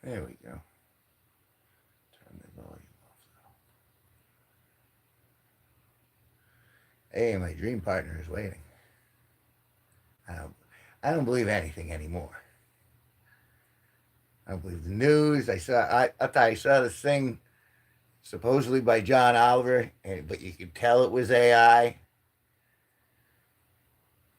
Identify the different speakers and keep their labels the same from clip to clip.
Speaker 1: There we go. Turn the volume off though. Hey, my dream partner is waiting. I don't, I don't believe anything anymore. I don't believe the news. I thought I saw this thing supposedly by John Oliver, but you could tell it was AI.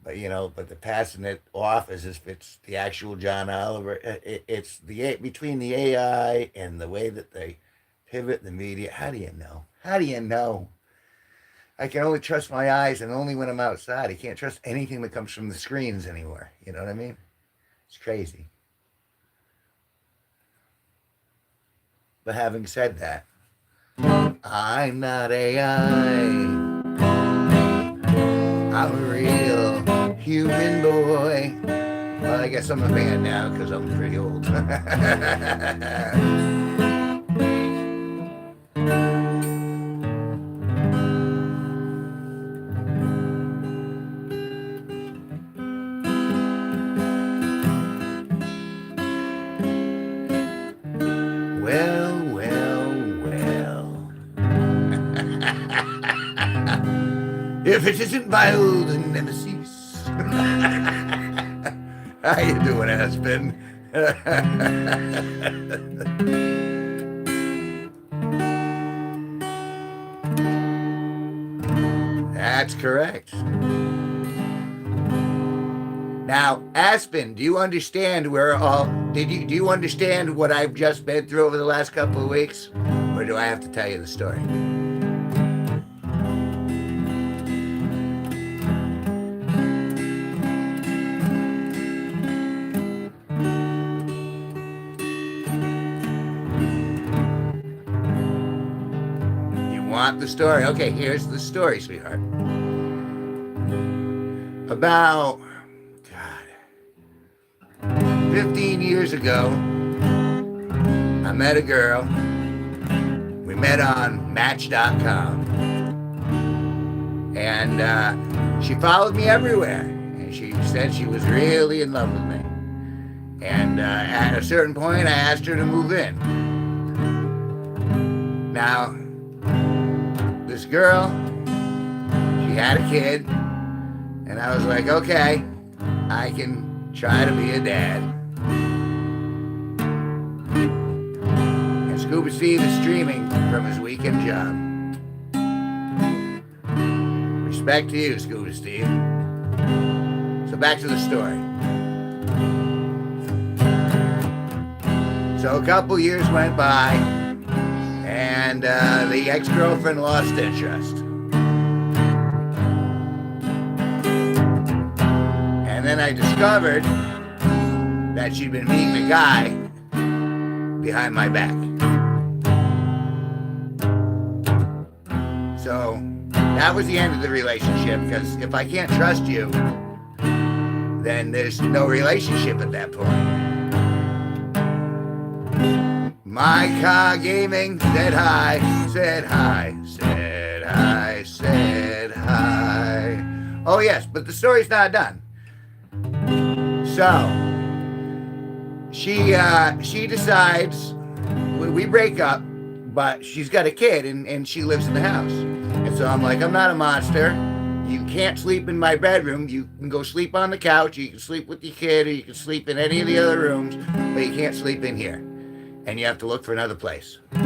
Speaker 1: But but they're passing it off as if it's the actual John Oliver. It's the between the AI and the way that they pivot the media. How do you know? How do you know? I can only trust my eyes, and only when I'm outside. I can't trust anything that comes from the screens anymore. You know what I mean? It's crazy. But having said that, I'm not AI. I'm a real human boy. Well, I guess I'm a man now because I'm pretty old. Well, well, well. If it isn't my old nemesis. How you doing, Aspen? That's correct. Now, Aspen, do you understand where all do you understand what I've just been through over the last couple of weeks? Or do I have to tell you the story? You want the story? Okay, here's the story, sweetheart. About 15 years ago, I met a girl. We met on Match.com. And she followed me everywhere. And she said she was really in love with me. And at a certain point, I asked her to move in. Now, this girl, she had a kid. And I was like, okay, I can try to be a dad. And Scuba Steve is streaming from his weekend job. Respect to you, Scuba Steve. So back to the story. So a couple years went by, and the ex-girlfriend lost interest. And then I discovered that she'd been meeting a guy behind my back. So that was the end of the relationship, because if I can't trust you, then there's no relationship at that point. My car gaming said hi, said hi, said hi, said hi. Oh yes, but the story's not done. So she decides, we break up, but she's got a kid and she lives in the house. And so I'm like, I'm not a monster. You can't sleep in my bedroom. You can go sleep on the couch. You can sleep with your kid, or you can sleep in any of the other rooms, but you can't sleep in here. And you have to look for another place. I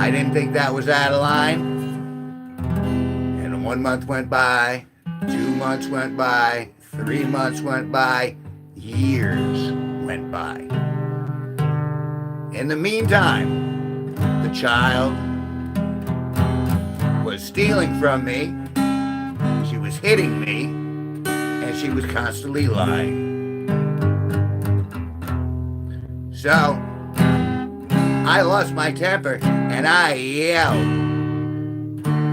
Speaker 1: didn't think that was out of line. And 1 month went by, 2 months went by, 3 months went by, years went by. In the meantime, the child was stealing from me, she was hitting me, and she was constantly lying. So, I lost my temper, and I yelled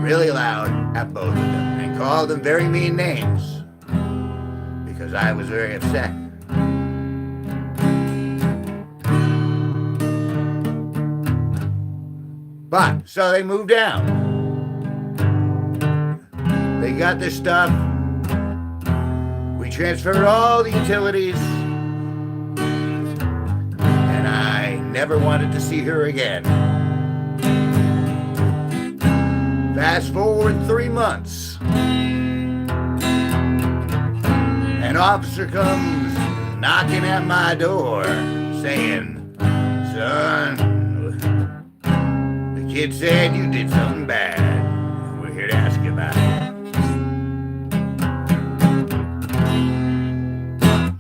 Speaker 1: really loud at both of them and called them very mean names because I was very upset. But, so they moved down. They got their stuff. We transferred all the utilities never wanted to see her again. Fast forward 3 months. An officer comes knocking at my door saying, "Son, the kid said you did something bad. We're here to ask you about it."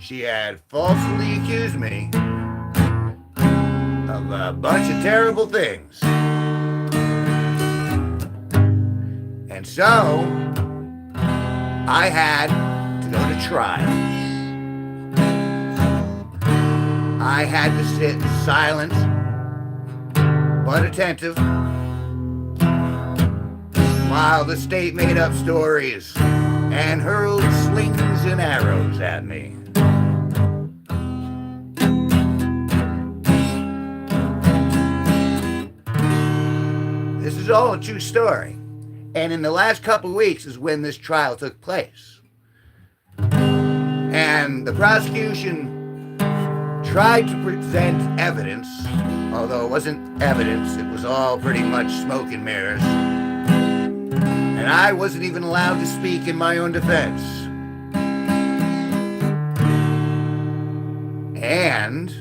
Speaker 1: She had falsely accused me of a bunch of terrible things. And so, I had to go to trial. I had to sit silent but attentive while the state made up stories and hurled slings and arrows at me. This is all a true story. And in the last couple of weeks is when this trial took place. And the prosecution tried to present evidence, although it wasn't evidence, it was all pretty much smoke and mirrors. And I wasn't even allowed to speak in my own defense. And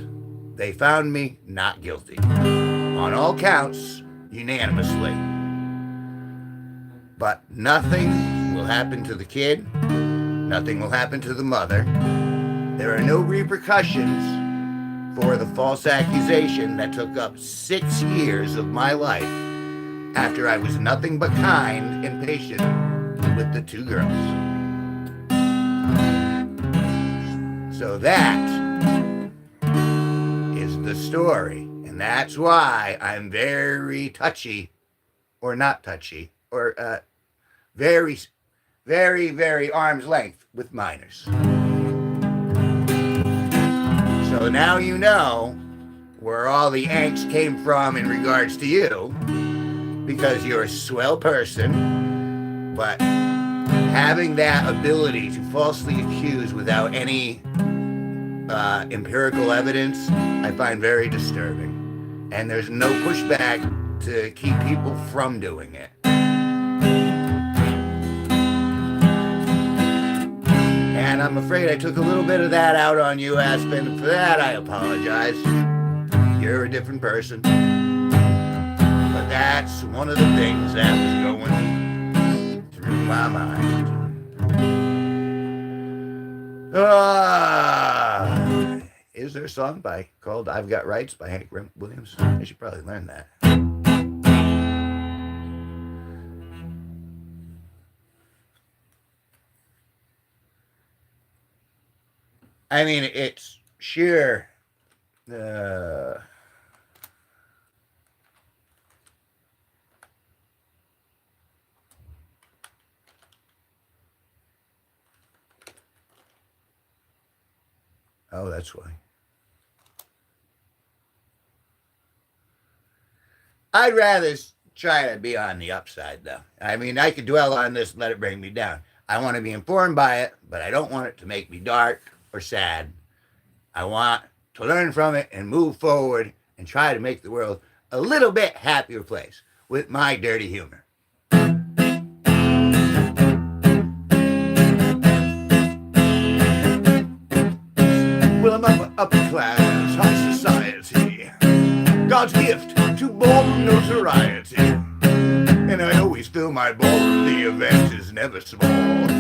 Speaker 1: they found me not guilty on all counts unanimously. But nothing will happen to the kid. Nothing will happen to the mother. There are no repercussions for the false accusation that took up 6 years of my life after I was nothing but kind and patient with the 2 girls. So that is the story. And that's why I'm very touchy, or not touchy, or very, very, very arm's length with minors. So now you know where all the angst came from in regards to you, because you're a swell person, but having that ability to falsely accuse without any empirical evidence, I find very disturbing. And there's no pushback to keep people from doing it. And I'm afraid I took a little bit of that out on you, Aspen. For that, I apologize. You're a different person. But that's one of the things that was going through my mind. Is there a song called I've Got Rights by Hank Williams? I should probably learn that. I mean, it's sure. Oh, that's why. I'd rather try to be on the upside, though. I mean, I could dwell on this and let it bring me down. I want to be informed by it, but I don't want it to make me dark or sad. I want to learn from it and move forward and try to make the world a little bit happier place with my dirty humor. Well, I'm upper class, high society, God's gift to ballroom notoriety. And I always fill my ballroom, the event is never small.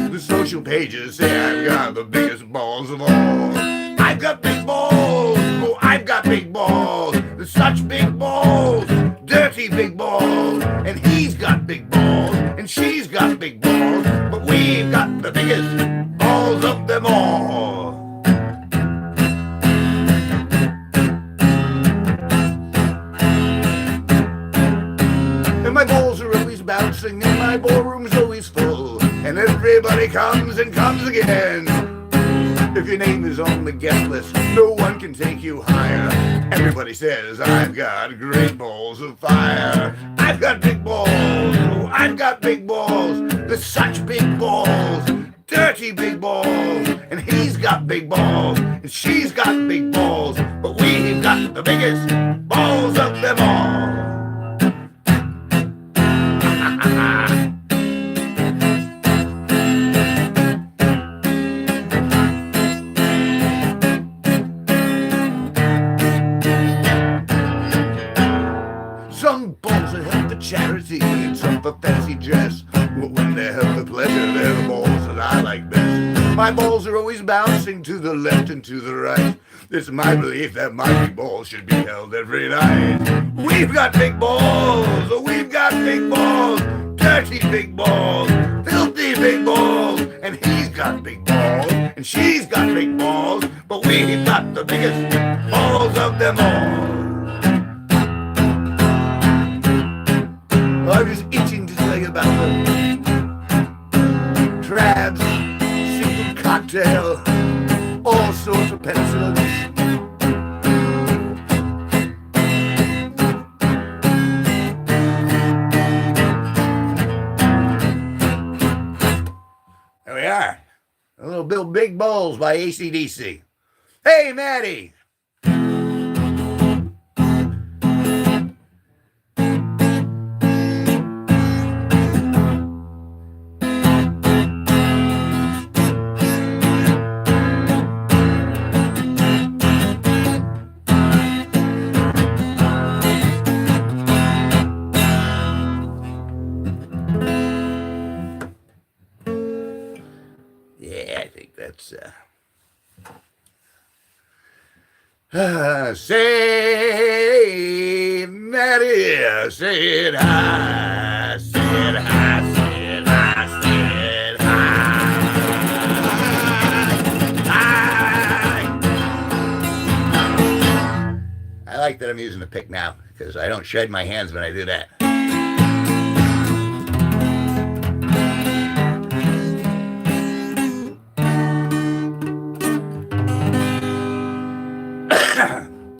Speaker 1: The social pages say I've got the biggest balls of all. I've got big balls, oh, I've got big balls. There's such big balls, dirty big balls. And he's got big balls, and she's got big balls. But we've got the biggest balls of them all. My balls are always bouncing and my ballroom's always full, and everybody comes and comes again. If your name is on the guest list, no one can take you higher. Everybody says I've got great balls of fire. I've got big balls, oh, I've got big balls. There's such big balls, dirty big balls, and he's got big balls, and she's got big balls, but we've got the biggest balls of them all. Some balls that help the charity and some for fancy dress. But when they have the pleasure, they're the balls that I like best. My balls are always bouncing to the left and to the right. It's my belief that my big balls should be held every night. We've got big balls, we've got big balls, dirty big balls, filthy big balls, and he's got big balls, and she's got big balls, but we've got the biggest balls of them all. I'm just itching to tell you about the Trabs, single cocktail, all sorts of penicillins. There we are. A little Bill Big Balls by AC/DC. Hey, Maddie. Say, Maddie, say it high, say it high, say it high, say it high. I like that I'm using the pick now because I don't shred my hands when I do that.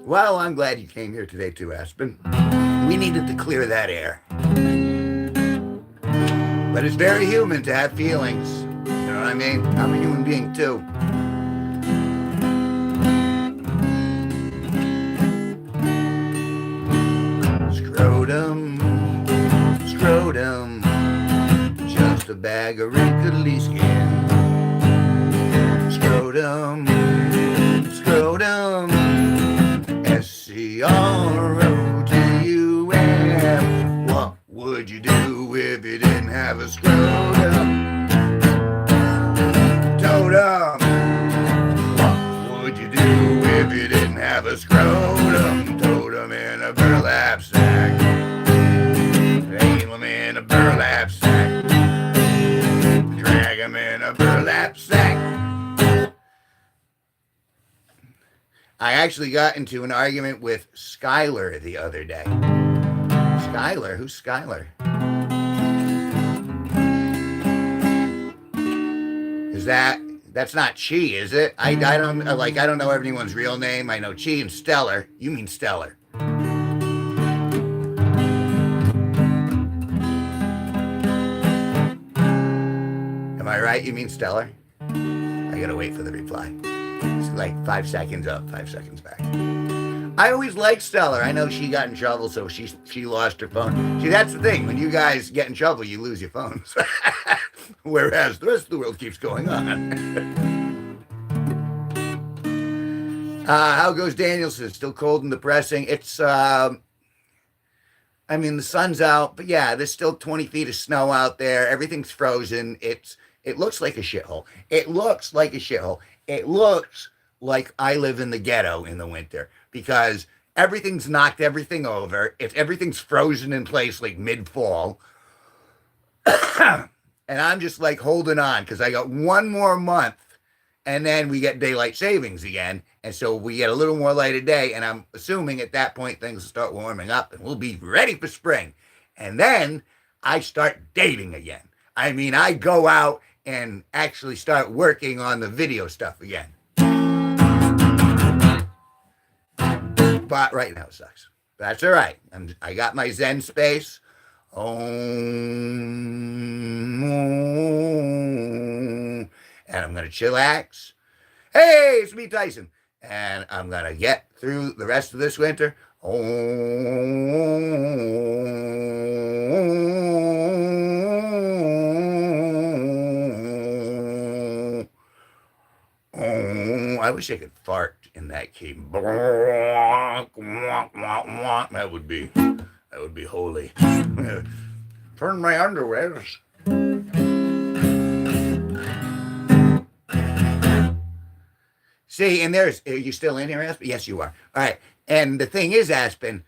Speaker 1: Well, I'm glad you came here today too, Aspen. We needed to clear that air. But it's very human to have feelings. You know what I mean? I'm a human being too. Scrotum, scrotum, just a bag of wrinkly skin. Scrotum, scrotum, SCROTUM. What would you do if you didn't have a scrotum? Totem. What would you do if you didn't have a scrotum? Totem in a burlap sack. Nail him in a burlap sack. Drag him in a burlap sack. I actually got into an argument with Skylar the other day. Skylar? Who's Skylar? That's not Chi, is it? I don't know everyone's real name. I know Chi and Stellar. You mean Stellar. Am I right? You mean Stellar? I gotta wait for the reply. It's like 5 seconds up, 5 seconds back. I always liked Stellar. I know she got in trouble, so she lost her phone. See, that's the thing. When you guys get in trouble, you lose your phones. Whereas the rest of the world keeps going on. How goes Danielson? Still cold and depressing. It's, the sun's out, but yeah, there's still 20 feet of snow out there. Everything's frozen. It looks like a shithole. It looks like a shithole. It looks like I live in the ghetto in the winter because everything's knocked everything over. Everything's frozen in place like mid-fall. And I'm just like holding on because I got one more month and then we get daylight savings again. And so we get a little more light of day. And I'm assuming at that point things will start warming up and we'll be ready for spring. And then I start dating again. I go out and actually start working on the video stuff again. But right now it sucks. That's all right. I got my Zen space. and I'm going to chillax. Hey, it's me, Tyson. And I'm going to get through the rest of this winter. Oh, I wish I could fart in that key. That would be holy. Turn my underwears. See, and are you still in here, Aspen? Yes, you are. All right. And the thing is, Aspen,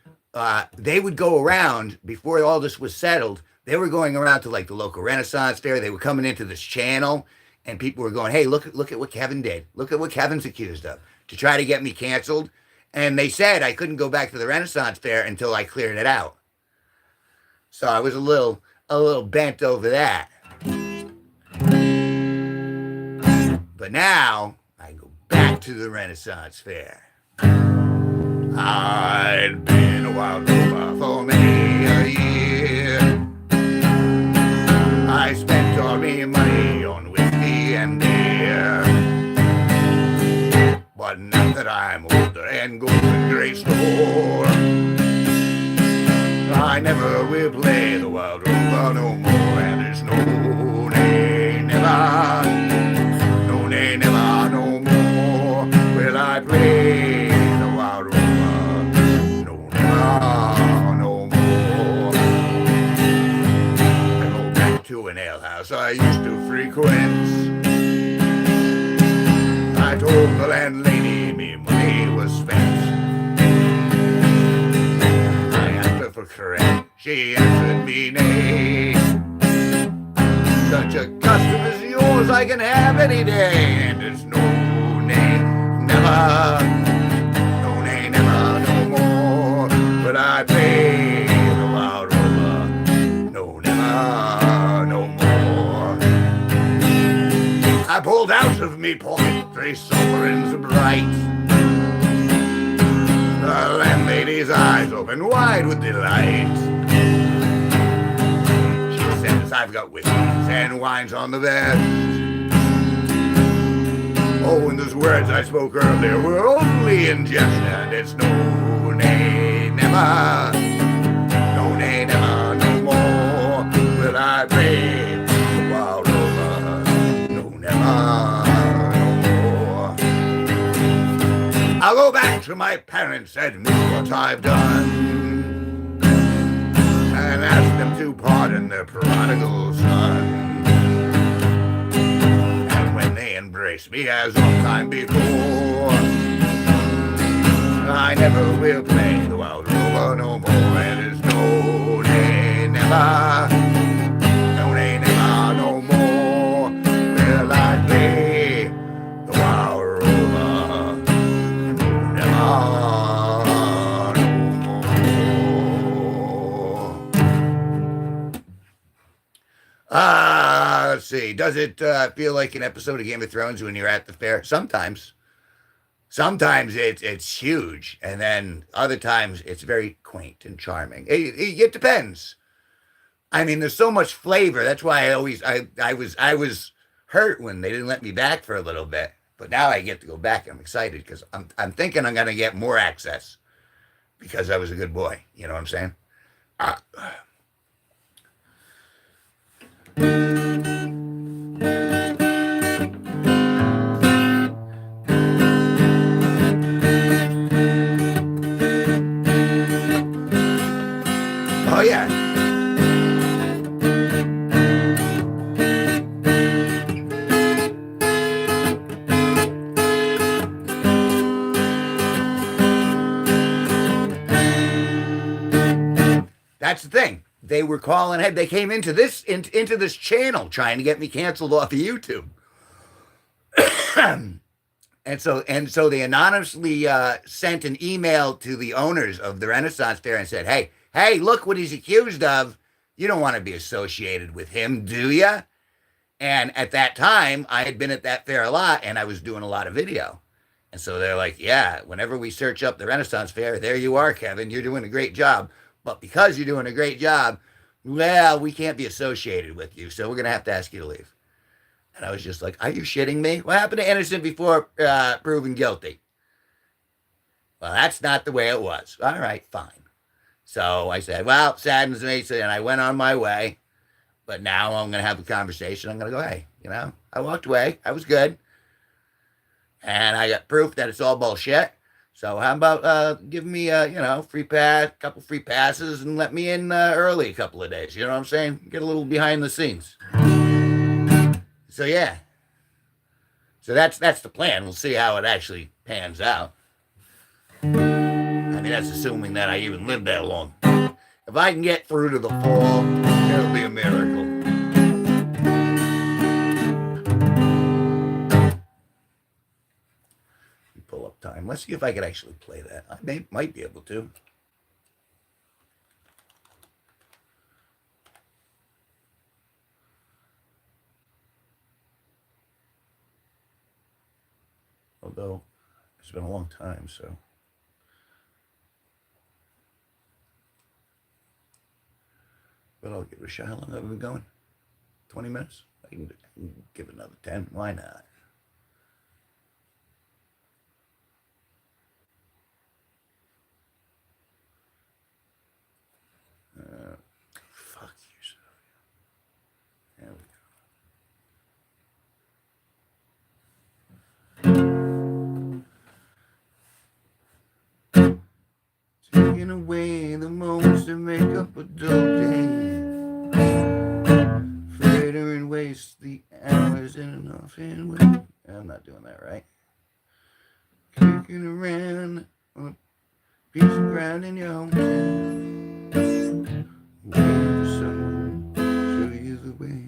Speaker 1: they would go around before all this was settled. They were going around to like the local Renaissance fair. They were coming into this channel, and people were going, "Hey, look at what Kevin did. Look at what Kevin's accused of," to try to get me canceled. And they said I couldn't go back to the Renaissance fair until I cleared it out. So I was a little bent over that. But now I go back to the Renaissance fair. I'd been a wild robot for many a year. I spent all my money on whiskey and beer. But now that I'm older and go to great store, I never will play the wild robot no more. And there's no nay, never, no nay, never, no more will I play the wild robot. No, never, no more. I go back to an alehouse I used to frequent. I told the landlady me money was spent. I asked her for correct. She answered me nay. Such a custom as yours I can have any day. And there's no nay, never, no nay, never, no more. But I pay the wild rover. No, never, no more. I pulled out of me pocket 3 sovereigns bright. The landlady's eyes opened wide with delight. She says, I've got whiskeys and wines on the vest. Oh, and those words I spoke earlier were only in jest. And it's no, nay, never, no, nay, never, no more will I pay the wild rover. No, never. I'll go back to my parents, admit what I've done, and ask them to pardon their prodigal son. And when they embrace me as all time before, I never will play the wild rover no more. And there's no nay, never, no nay, never, no more will I play the wild rover. Let's see. Does it feel like an episode of Game of Thrones when you're at the fair? Sometimes. Sometimes it's huge, and then other times it's very quaint and charming. It depends. I mean, there's so much flavor. That's why I was hurt when they didn't let me back for a little bit. But now I get to go back. I'm excited because I'm thinking I'm going to get more access because I was a good boy. You know what I'm saying? Oh, yeah. That's the thing. They were calling ahead. They came into this channel trying to get me canceled off of YouTube. and so they anonymously sent an email to the owners of the Renaissance Fair and said, "Hey, look what he's accused of. You don't want to be associated with him, do you?" And at that time, I had been at that fair a lot, and I was doing a lot of video. And so they're like, "Yeah, whenever we search up the Renaissance Fair, there you are, Kevin. You're doing a great job. But because you're doing a great job, well, we can't be associated with you, so we're going to have to ask you to leave." And I was just like, are you shitting me? What happened to innocent before proven guilty? Well, that's not the way it was. All right, fine. So I said, well, saddens me. So, and I went on my way. But now I'm going to have a conversation. I'm going to go, hey, I walked away. I was good. And I got proof that it's all bullshit. So how about giving me free pass, couple free passes, and let me in early a couple of days? You know what I'm saying? Get a little behind the scenes. So yeah. So that's the plan. We'll see how it actually pans out. I mean, that's assuming that I even live that long. If I can get through to the fall, it'll be a miracle. Pull up time. Let's see if I could actually play that. I might be able to. Although it's been a long time, so. But I'll give it a shot. How long have we been going? 20 minutes? I can give it another 10. Why not? Fuck yourself. There we go. Taking away the moments to make up a dull day. Fritter and waste the hours in an offhand way. I'm not doing that right. Kicking around on a piece of ground in your hometown. Waiting for someone to show you the way.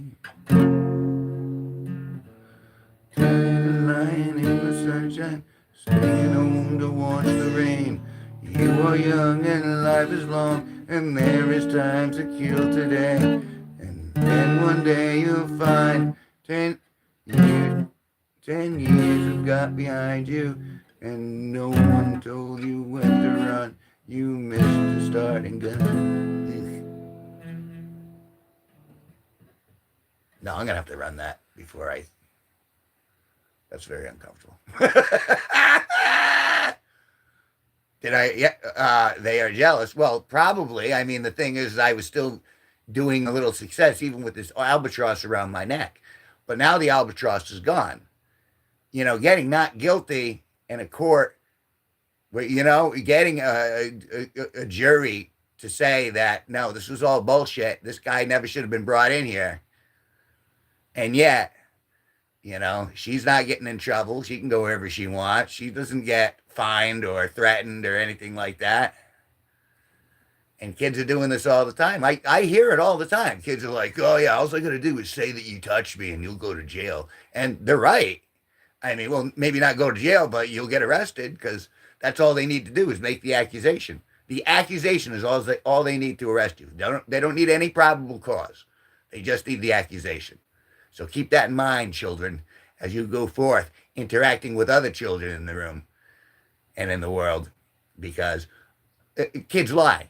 Speaker 1: Lying in the sunshine, staying home to watch the rain. You are young and life is long, and there is time to kill today. And then one day you'll find 10 years you've got behind you, and no one told you when to run. You missed the starting gun. No, I'm gonna have to run that before I. That's very uncomfortable. Did I? Yeah, they are jealous. Well, probably. I mean, the thing is, I was still doing a little success, even with this albatross around my neck. But now the albatross is gone. Getting not guilty in a court, getting a jury to say that, no, this was all bullshit. This guy never should have been brought in here. And yet, she's not getting in trouble. She can go wherever she wants. She doesn't get fined or threatened or anything like that. And kids are doing this all the time. I hear it all the time. Kids are like, oh, yeah, all I got to do is say that you touched me and you'll go to jail. And they're right. I mean, well, maybe not go to jail, but you'll get arrested because that's all they need to do is make the accusation. The accusation is all they need to arrest you. They don't need any probable cause. They just need the accusation. So keep that in mind, children, as you go forth interacting with other children in the room and in the world, because kids lie.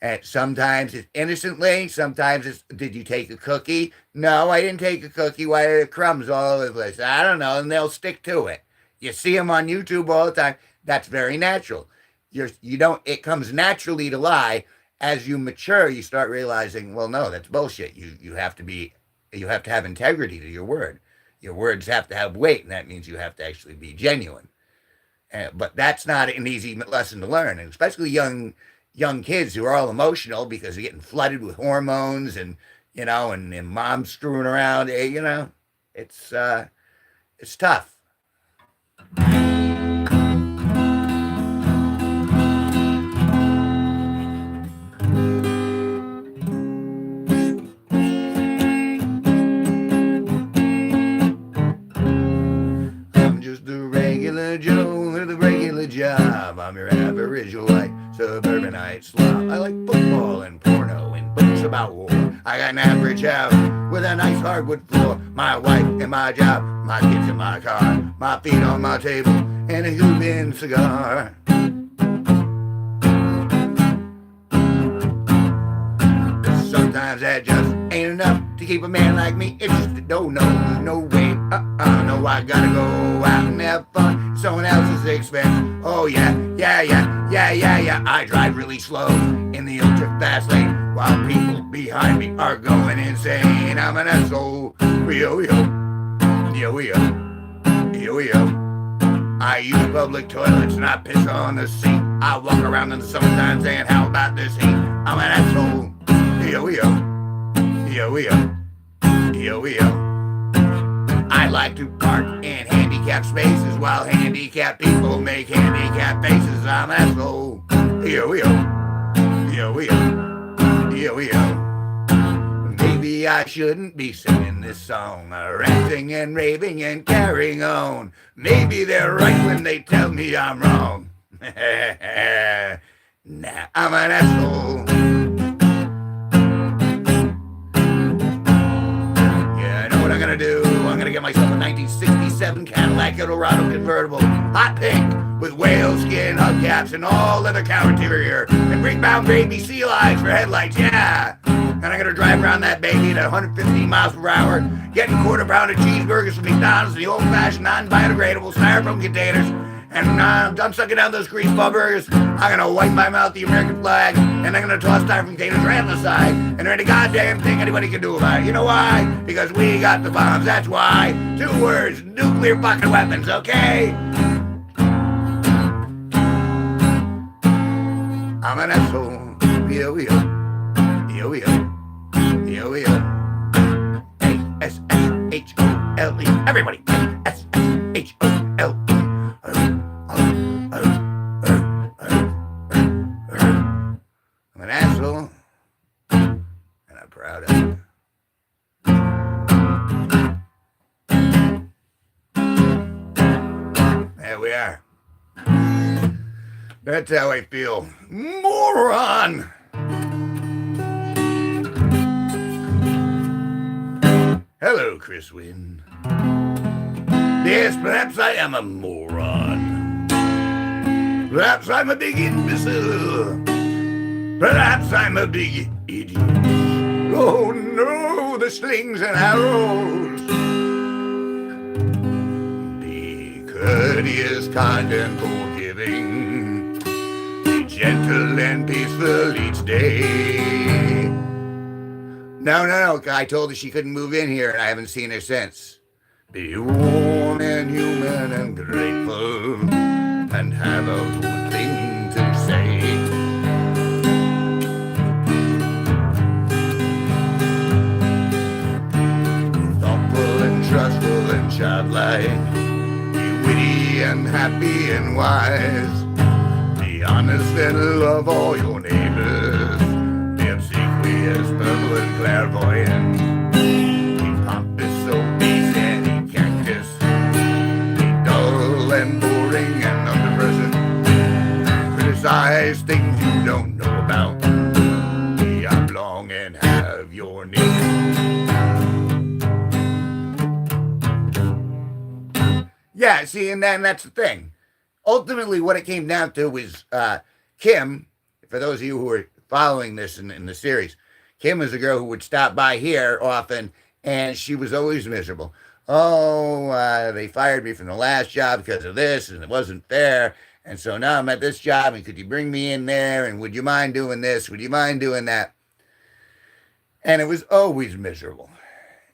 Speaker 1: And sometimes it's innocently, sometimes it's, did you take a cookie? No, I didn't take a cookie. Why are there crumbs all over the place? I don't know, and they'll stick to it. You see them on YouTube all the time. That's very natural. It comes naturally to lie. As you mature, you start realizing, well, no, that's bullshit. You have to have integrity to your word. Your words have to have weight, and that means you have to actually be genuine. But that's not an easy lesson to learn, and especially young kids who are all emotional because they're getting flooded with hormones and and mom's screwing around. It's tough. Joe with a regular job. I'm your average white suburbanite slob. I like football and porno and books about war. I got an average house with a nice hardwood floor. My wife and my job, my kids in my car, my feet on my table, and a Cuban cigar. Sometimes that just ain't enough to keep a man like me interested. No, no, no way. No, I gotta go out and have fun. Someone else's expense. Oh yeah, yeah, yeah, yeah, yeah, yeah. I drive really slow in the ultra fast lane while people behind me are going insane. I'm an asshole. Yo, yo, yo, yo, yo, yo. I use public toilets and I piss on the seat. I walk around in the summertime saying, how about this heat? I'm an asshole. Yo, yo, yo, yo, yo, yo. I like to park in handicapped spaces while handicapped people make handicapped faces. I'm an asshole. Yo, yo, yo, yo, yo, yo. Maybe I shouldn't be singing this song, ranting and raving and carrying on. Maybe they're right when they tell me I'm wrong. Nah, I'm an asshole. Yeah, I know what I'm gonna do. I'm gonna get myself a 1967 Cadillac Eldorado convertible, hot pink, with whale skin hubcaps and all leather cow interior, and ring-bound grade B sea lights for headlights, yeah. And I'm gonna drive around that baby at 115 miles per hour, getting quarter-pounder cheeseburgers from McDonald's in the old-fashioned, non-biodegradable styrofoam containers. And I'm done sucking down those grease burgers. I'm gonna wipe my mouth the American flag, and I'm gonna toss styrofoam containers right on the side. And there ain't a goddamn thing anybody can do about it. You know why? Because we got the bombs. That's why. 2 words: nuclear fucking weapons. Okay. I'm an asshole. Yo, yo, yo, yo. Yo, yo. A-S-S-H-O-L-E. Everybody. A-S-S-H-O-L-E. I'm an asshole. And I'm proud of it. There we are. That's how I feel. Moron! Hello, Chris Wynn. Yes, perhaps I am a moron. Perhaps I'm a big imbecile. Perhaps I'm a big idiot. Oh no, the slings and arrows. Be courteous, kind, and forgiving. Be gentle and peaceful each day. No. I told her she couldn't move in here, and I haven't seen her since. Be warm and human and grateful, and have a good thing to say. Be thoughtful and trustful and childlike. Be witty and happy and wise. Be honest and love all your neighbors. Be obsequious, purple and clairvoyant. Be pompous, obese, and eat cactus. Be dull and boring and underpresent. Criticize things you don't know about. Be oblong and have your name. Yeah, see, and then that's the thing. Ultimately, what it came down to was Kim, for those of you who are following this in the series, Kim is a girl who would stop by here often, and she was always miserable. Oh, they fired me from the last job because of this, and it wasn't fair. And so now I'm at this job, and could you bring me in there? And would you mind doing this? Would you mind doing that? And it was always miserable.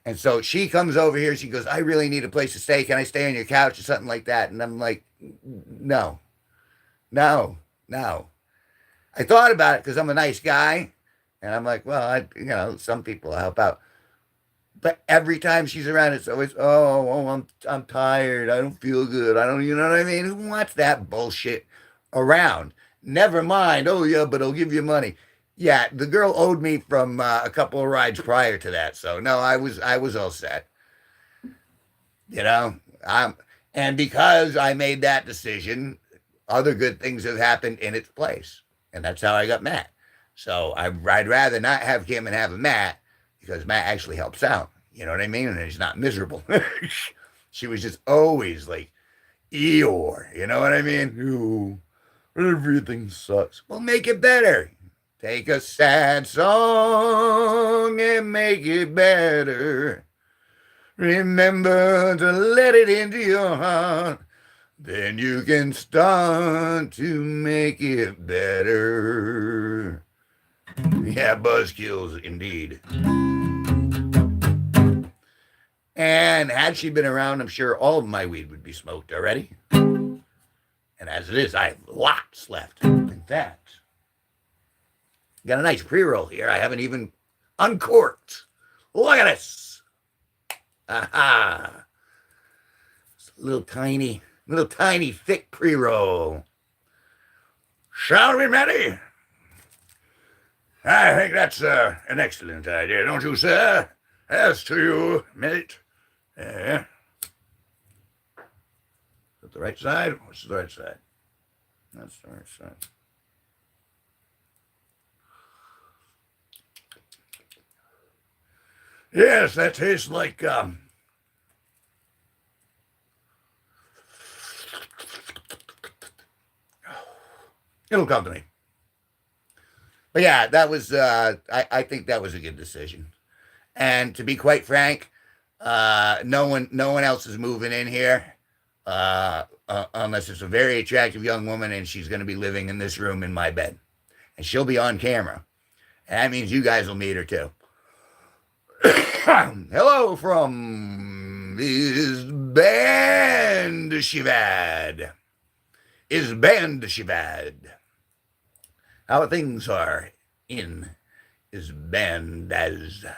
Speaker 1: And so she comes over here. She goes, I really need a place to stay. Can I stay on your couch or something like that? And I'm like, no. I thought about it because I'm a nice guy. And I'm like, well, some people help out. But every time she's around, it's always, I'm tired. I don't feel good. I don't, you know what I mean? Who wants that bullshit around? Never mind. Oh, yeah, but I'll give you money. Yeah, the girl owed me from a couple of rides prior to that. So, no, I was all set. You know? And because I made that decision, other good things have happened in its place. And that's how I got Matt. So I'd rather not have Kim and have a Matt, because Matt actually helps out. You know what I mean? And he's not miserable. She was just always like, Eeyore. You know what I mean? Ooh, everything sucks. Well, make it better. Take a sad song and make it better. Remember to let it into your heart. Then you can start to make it better. Yeah, buzzkills indeed. And had she been around, I'm sure all of my weed would be smoked already. And as it is, I have lots left. In fact, got a nice pre-roll here. I haven't even uncorked. Look at this. Aha. It's a little tiny, thick pre-roll. Shall we, Matty? I think that's an excellent idea, don't you, sir? As to you, mate. Yeah. Is that the right side? What's the right side? That's the right side. Yes, that tastes like it'll come to me. But yeah, that was I think that was a good decision. And to be quite frank, no one else is moving in here unless it's a very attractive young woman and she's going to be living in this room in my bed, and she'll be on camera, and that means you guys will meet her too. Hello from Isbandshived. How things are in Isbandshived.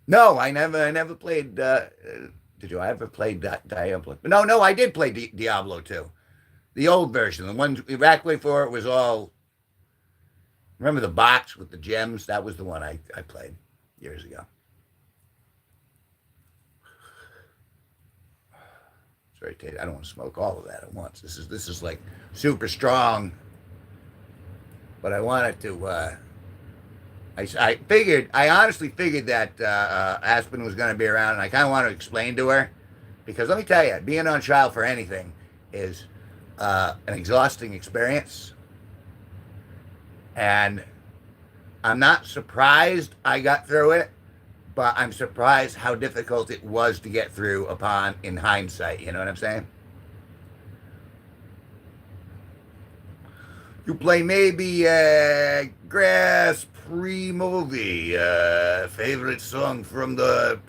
Speaker 1: No, I never played. Did you ever play Diablo? No, I did play Diablo 2. The old version, the one back before it was all. Remember the box with the gems? That was the one I played years ago. Sorry, Tate, I don't want to smoke all of that at once. This is like super strong, but I wanted to. I honestly figured that Aspen was going to be around, and I kind of want to explain to her, because let me tell you, being on trial for anything is an exhausting experience. And I'm not surprised I got through it, but I'm surprised how difficult it was to get through upon in hindsight. You know what I'm saying? You play maybe Grass Pre-Movie, favorite song from the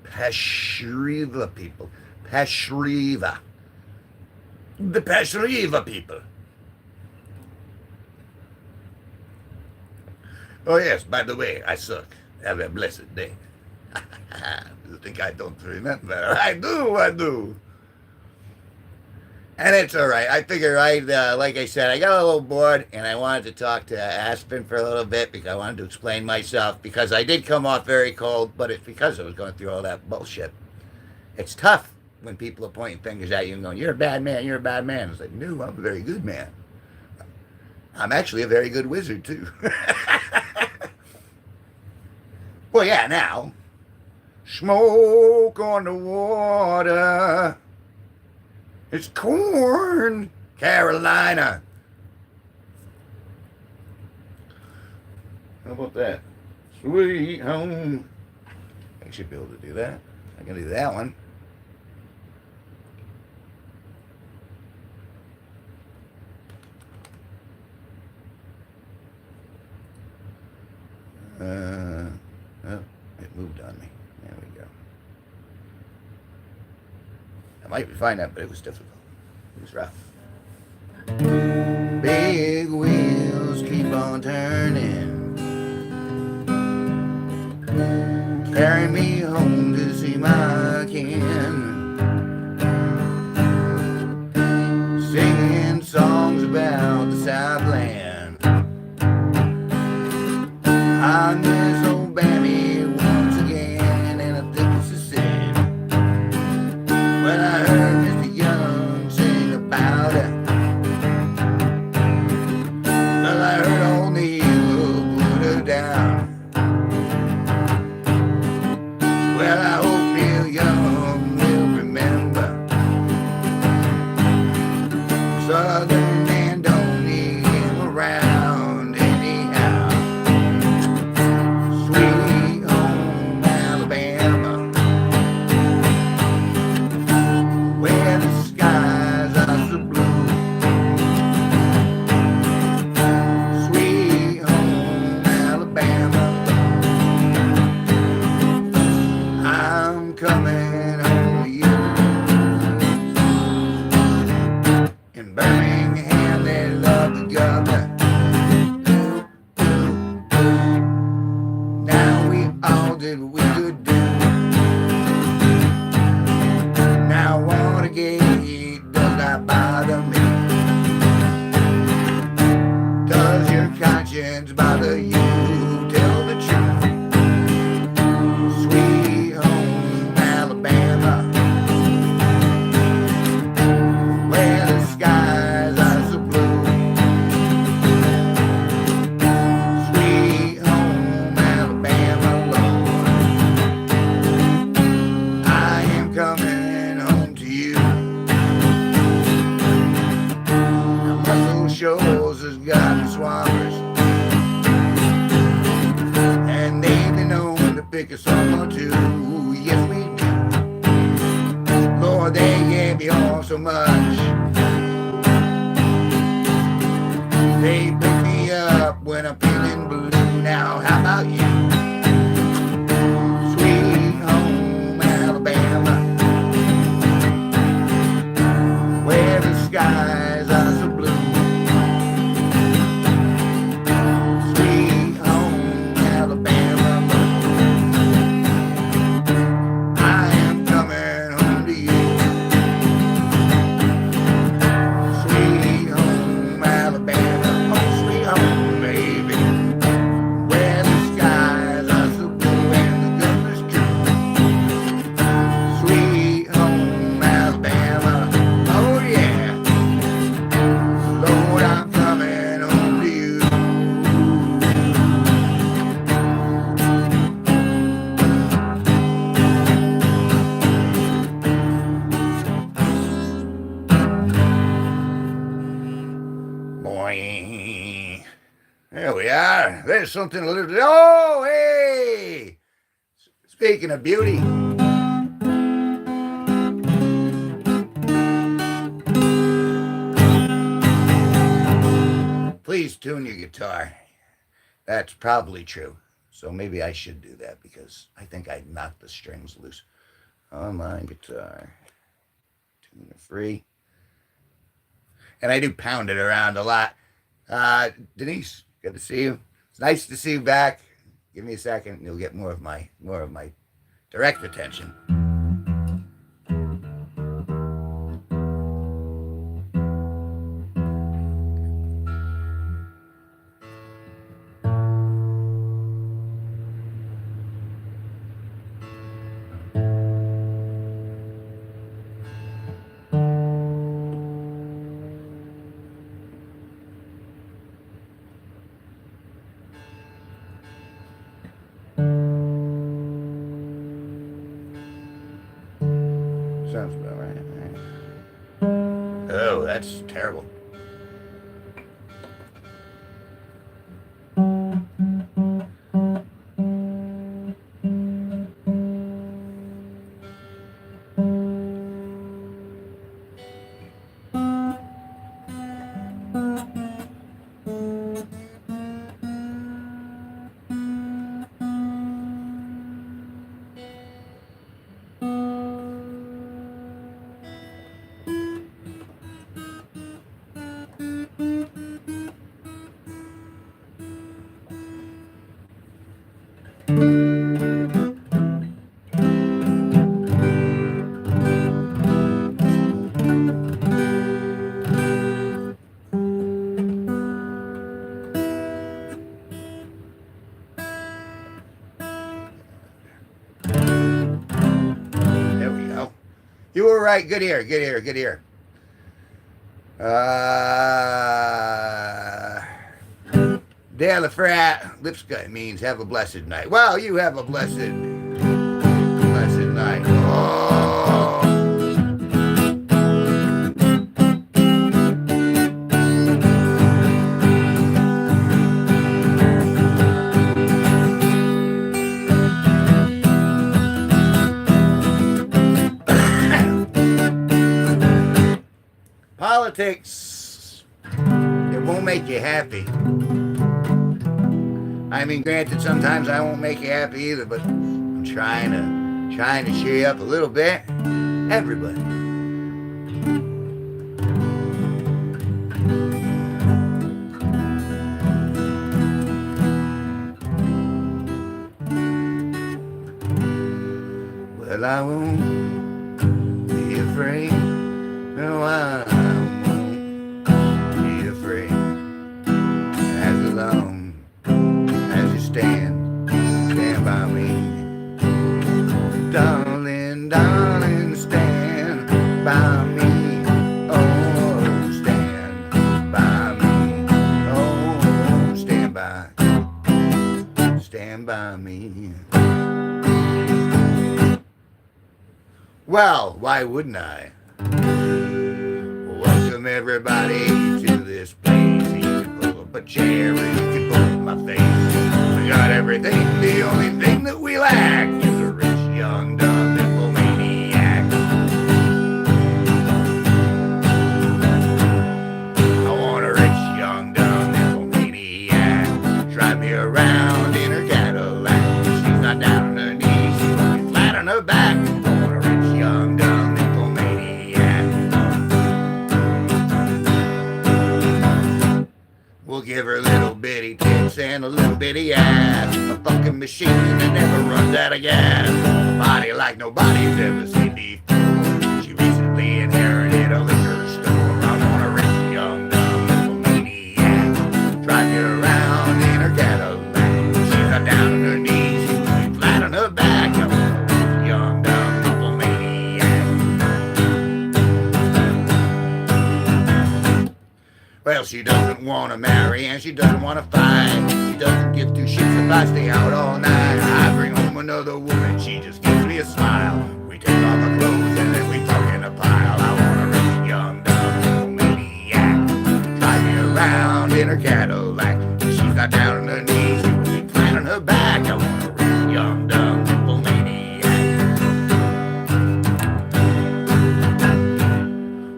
Speaker 1: Pashriva people. Pashriva. The Pashriva people. Oh, yes, by the way, I suck. Have a blessed day. You think I don't remember? I do. And it's all right. I figure, like I said, I got a little bored, and I wanted to talk to Aspen for a little bit because I wanted to explain myself, because I did come off very cold, but it's because I was going through all that bullshit. It's tough when people are pointing fingers at you and going, you're a bad man, you're a bad man. It's like, no, I'm a very good man. I'm actually a very good wizard, too. Well, yeah, now. Smoke on the water. It's corn, Carolina. How about that? Sweet home. I should be able to do that. I can do that one. Oh, it moved on me. There we go. I might be fine now, but it was difficult. It was rough. Big wheels keep on turning, carry me home to see my kin, singing songs about the Southland. I miss old Bammy once again, and I think it's a sin when I heard Mr. Young sing about it. Well, I heard old Neil that bother me? Does your conscience bother you? Tell the truth. Sweet home Alabama, where the skies are so blue. Sweet home Alabama, Lord, I am coming home to you. Muscle Shoals has got swampers, and they've been known to pick a song or two. Yes, we do. Lord, they gave me all so much. They pick me up when I'm feeling blue. Now, how about you? Sweet home Alabama, where the skies are so blue. Sweet home Alabama, I am coming home to you. Sweet home Alabama, oh sweet home baby, where the skies are so blue and the goodness true. Sweet home Alabama, oh yeah, Lord, I'm coming home to you. Boing. There we are. There's something a little bit. Oh, hey! Speaking of beauty, please tune your guitar. That's probably true. So maybe I should do that because I think I knocked the strings loose on my guitar. Tuner free. And I do pound it around a lot. Denise, good to see you. It's nice to see you back. Give me a second, and you'll get more of my direct attention. Sounds about right. Oh, that's terrible. You were right. Good ear, good ear, good ear. De la Frat, Lipscott means have a blessed night. Well, you have a blessed night. Oh. Politics, it won't make you happy. I mean, granted, sometimes I won't make you happy either, but I'm trying to cheer you up a little bit. Everybody. Well, I won't be afraid. No, by me. Oh, stand by me. Oh, stand by me. Well, why wouldn't I? Welcome everybody to this place. You can pull up a chair or you can pull up my face. We got everything. The only thing that we lack is a rich, young, dumb nymphomaniac. I want a rich, young, dumb nymphomaniac. Drive me around in her Cadillac. She's not down on her knees, she's flat on her back. I want a rich, young, dumb nymphomaniac. We'll give her little bitty tits and a little bitty ass. A fucking machine that never runs out of gas. A body like nobody's ever seen before. She recently inherited a liquor store. I want a rich, young, dumb nymphomaniac. Drive me around in her Cadillac. She's not down on her knees, she's flat on her back. I want a rich, young, dumb nymphomaniac. Well, she doesn't want to marry and she doesn't want to fight. She doesn't give two shits if I stay out all night. I bring home another woman, she just gives me a smile. We take off our clothes and then we talk in a pile. I want a rich, young, dumb nymphomaniac. Drive me around in her Cadillac. She's not down on her knees, she's flat on her back. I want a rich, young, dumb nymphomaniac.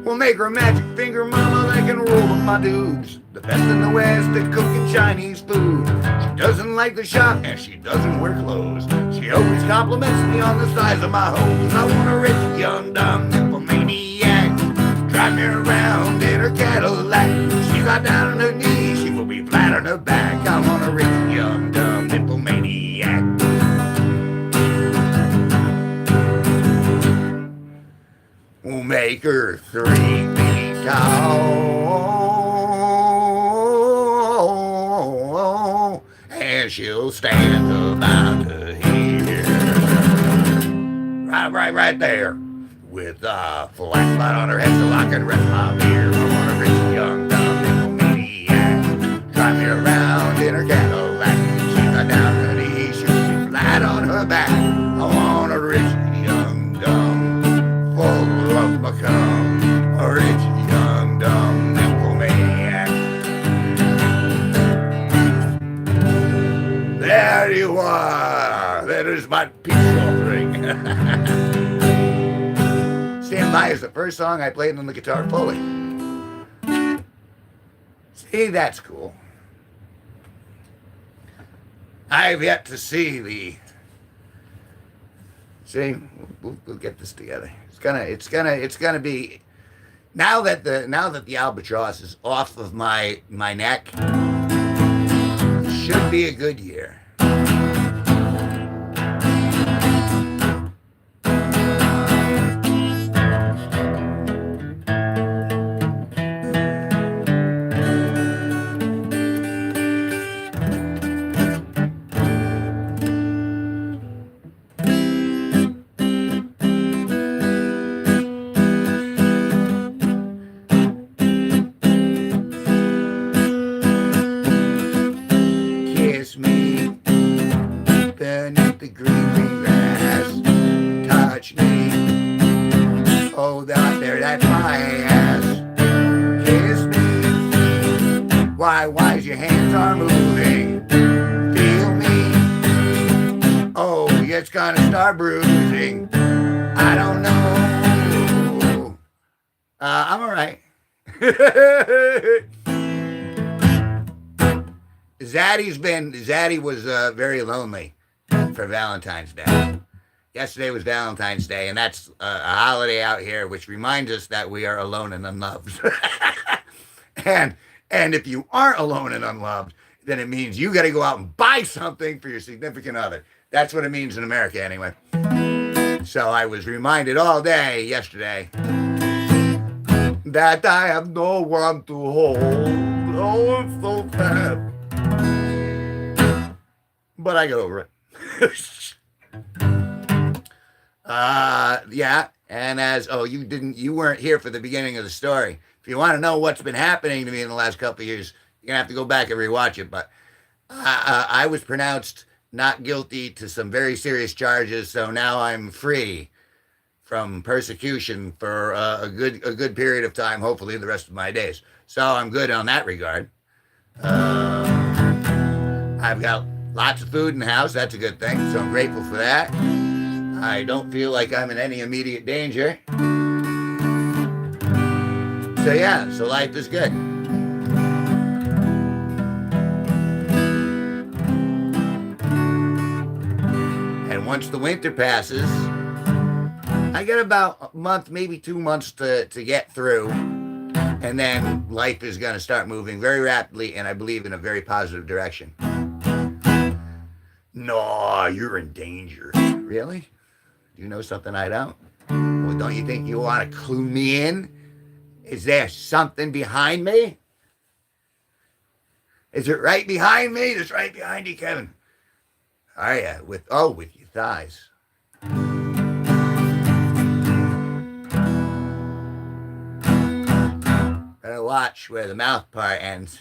Speaker 1: We'll make her a magic finger, mama, that can roll up my dukes. The best in the West at cooking Chinese food. She doesn't like to shop and she doesn't wear clothes. She always compliments me on the size of my hose. I want a rich, young, dumb nymphomaniac. Drive me around in her Cadillac. She's not down on her knees, she will be flat on her back. I want a rich, young, dumb nymphomaniac. We'll make her 3 feet tall, and she'll stand about to here, right there, with a flat spot on her head so I can rest my beer. I want a rich, young, dumb nymphomaniac. Drive me around in her Cadillac. She's not down on her knees, she'll be flat on her back. I want a rich, young, dumb, full of macum, a rich, young, dumb nymphomaniac. There you are. That is my peace offering. Stand By is the first song I played on the guitar fully. See, that's cool. I've yet to see the. See, we'll get this together. It's gonna be. Now that the albatross is off of my neck, should be a good year. Kiss me beneath the green grass. Touch me. Oh, there, that's my ass. Kiss me. Why's your hands are moving? Feel me. Oh, it's gonna start bruising. I don't know. I'm alright. Zaddy was very lonely for Valentine's Day. Yesterday was Valentine's Day, and that's a holiday out here, which reminds us that we are alone and unloved. and if you aren't alone and unloved, then it means you got to go out and buy something for your significant other. That's what it means in America, anyway. So I was reminded all day yesterday that I have no one to hold. Oh, it's so sad. But I got over it. Yeah, And as you weren't here for the beginning of the story. If you want to know what's been happening to me in the last couple of years, you're gonna have to go back and rewatch it. But I was pronounced not guilty to some very serious charges, so now I'm free from persecution for a good period of time. Hopefully, the rest of my days. So I'm good on that regard. I've got lots of food in the house. That's a good thing. So I'm grateful for that. I don't feel like I'm in any immediate danger. So yeah, so life is good. And once the winter passes, I get about a month, maybe 2 months to get through. And then life is going to start moving very rapidly, and I believe in a very positive direction. No, you're in danger. Really? Do you know something I don't? Well, don't you think you want to clue me in? Is there something behind me? Is it right behind me? It's right behind you, Kevin. Oh yeah, with your thighs. Better watch where the mouth part ends.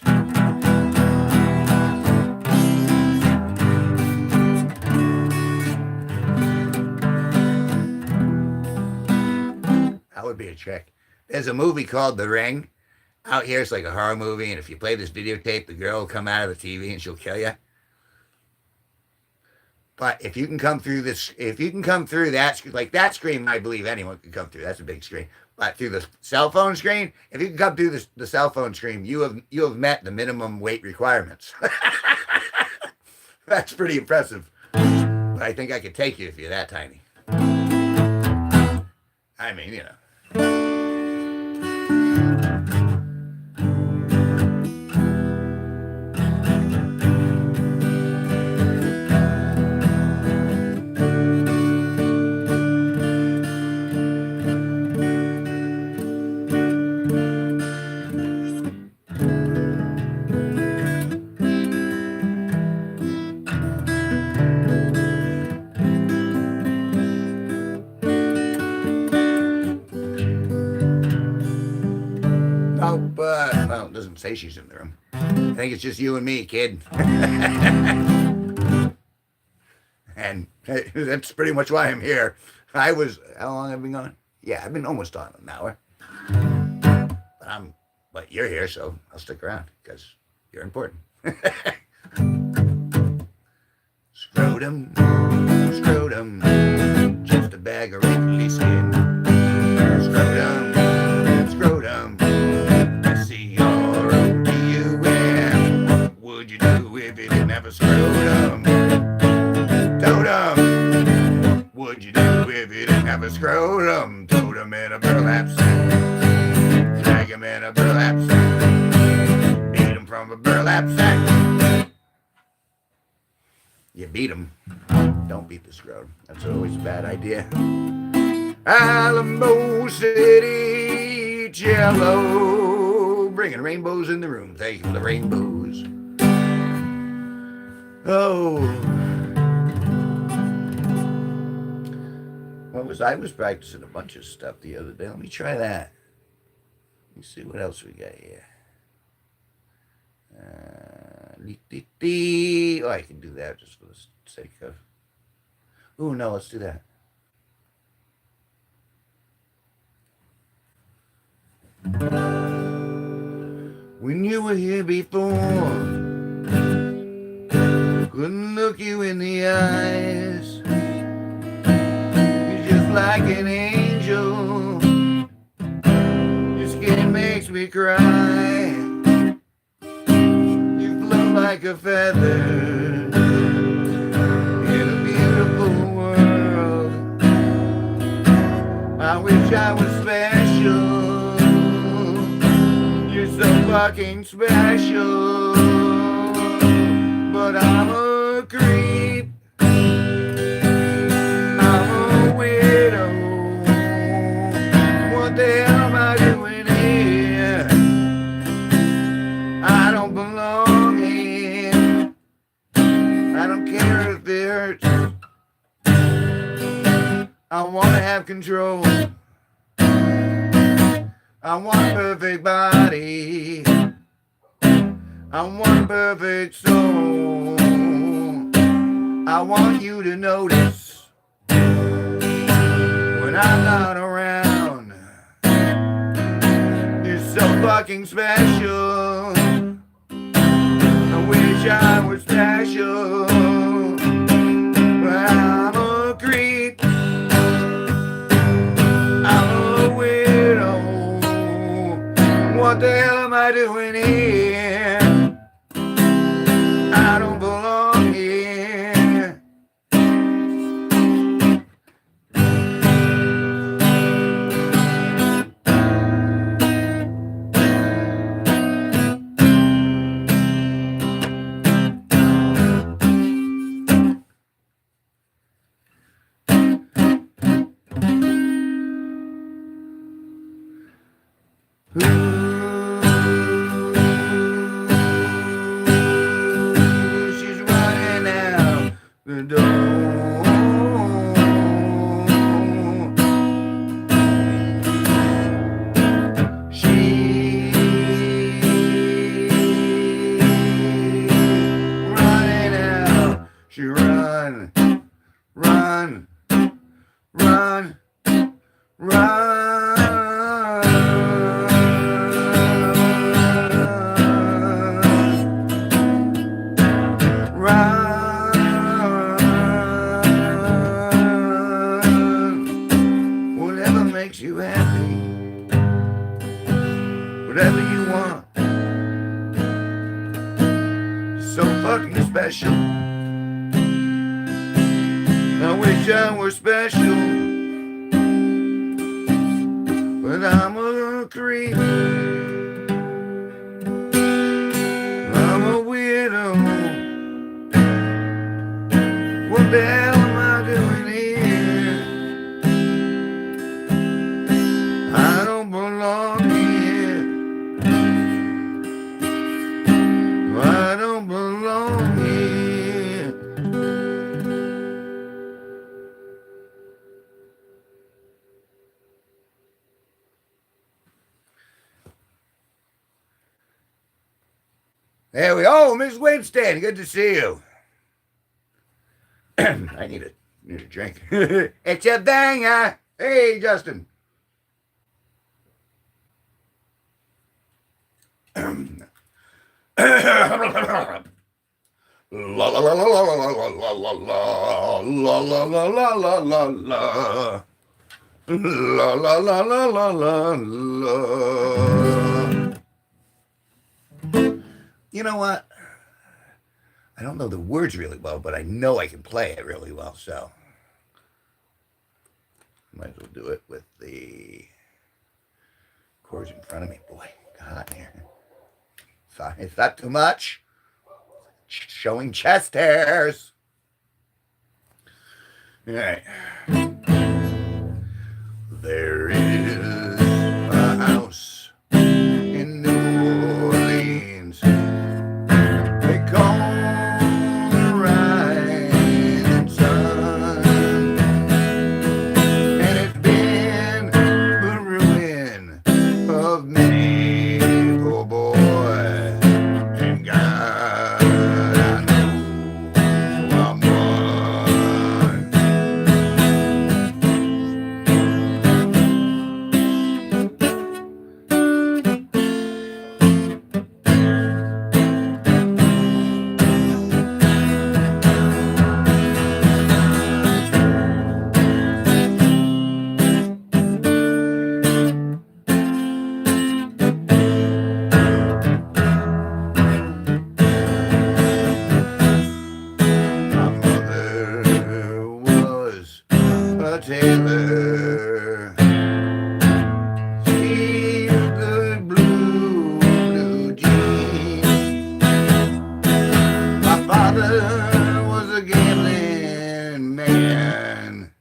Speaker 1: That would be a trick. There's a movie called The Ring. Out here, it's like a horror movie, and if you play this videotape, the girl will come out of the TV and she'll kill you. But if you can come through that, like that screen, I believe anyone can come through. That's a big screen. But through the cell phone screen, if you can come through the cell phone screen, you have met the minimum weight requirements. That's pretty impressive. But I think I could take you if you're that tiny. I mean, you know. Well, it doesn't say she's in the room. I think it's just you and me, kid. And that's pretty much why I'm here. How long have I been gone? Yeah, I've been almost on an hour. But you're here, so I'll stick around because you're important. Scrotum, scrotum, just a bag of wrinkly skin. Scrotum, scrotum, S-C-R-O-T-U-M. What would you do if you didn't have a scrotum? Totem, what would you do if you didn't have a scrotum? Totem in a burlap sack, drag him in a burlap sack, beat him from a burlap sack. You beat him. Don't beat the scrotum. That's always a bad idea. Alamo City Jello, bringing rainbows in the room. Thank you for the rainbows. Oh, I was practicing a bunch of stuff the other day. Let me try that. Let me see what else we got here. Oh, I can do that just for the sake of. Oh no, let's do that. When you were here before, couldn't look you in the eyes. You're just like an angel. Your skin makes me cry. You float like a feather in a beautiful world. I wish I was special. You're so fucking special. But I'm a creep. I'm a widow. What the hell am I doing here? I don't belong here. I don't care if it hurts. I wanna have have control. I want perfect body. I want perfect soul. I want you to notice when I'm not around. You're so fucking special. I wish I was special, but I'm a creep. I'm a weirdo. What the hell am I doing here? I don't belong here. She's running out the door. She's running out. She run, run, run, run. Whatever makes you happy, whatever you want. So fucking special. I wish I were special, but I'm a creep. I'm a weirdo. What the hell am I doing here? I don't belong here. I don't belong here. There we go, Miss Winston. Good to see you. I need a drink. It's a banger. Hey, Justin. La la la la la la la la la la la la la la la. La la la la la la la. You know what? I don't know the words really well, but I know I can play it really well, so might as well do it with the chords in front of me. Boy, God, here. Sorry, is that too much? Showing chest hairs. All right. There is a house in New Orleans. They call the rising sun, and it's been the ruin of many poor boy. And God, I know I'm one. My mother was a tailor. She had the blue jeans. My father was a gambling man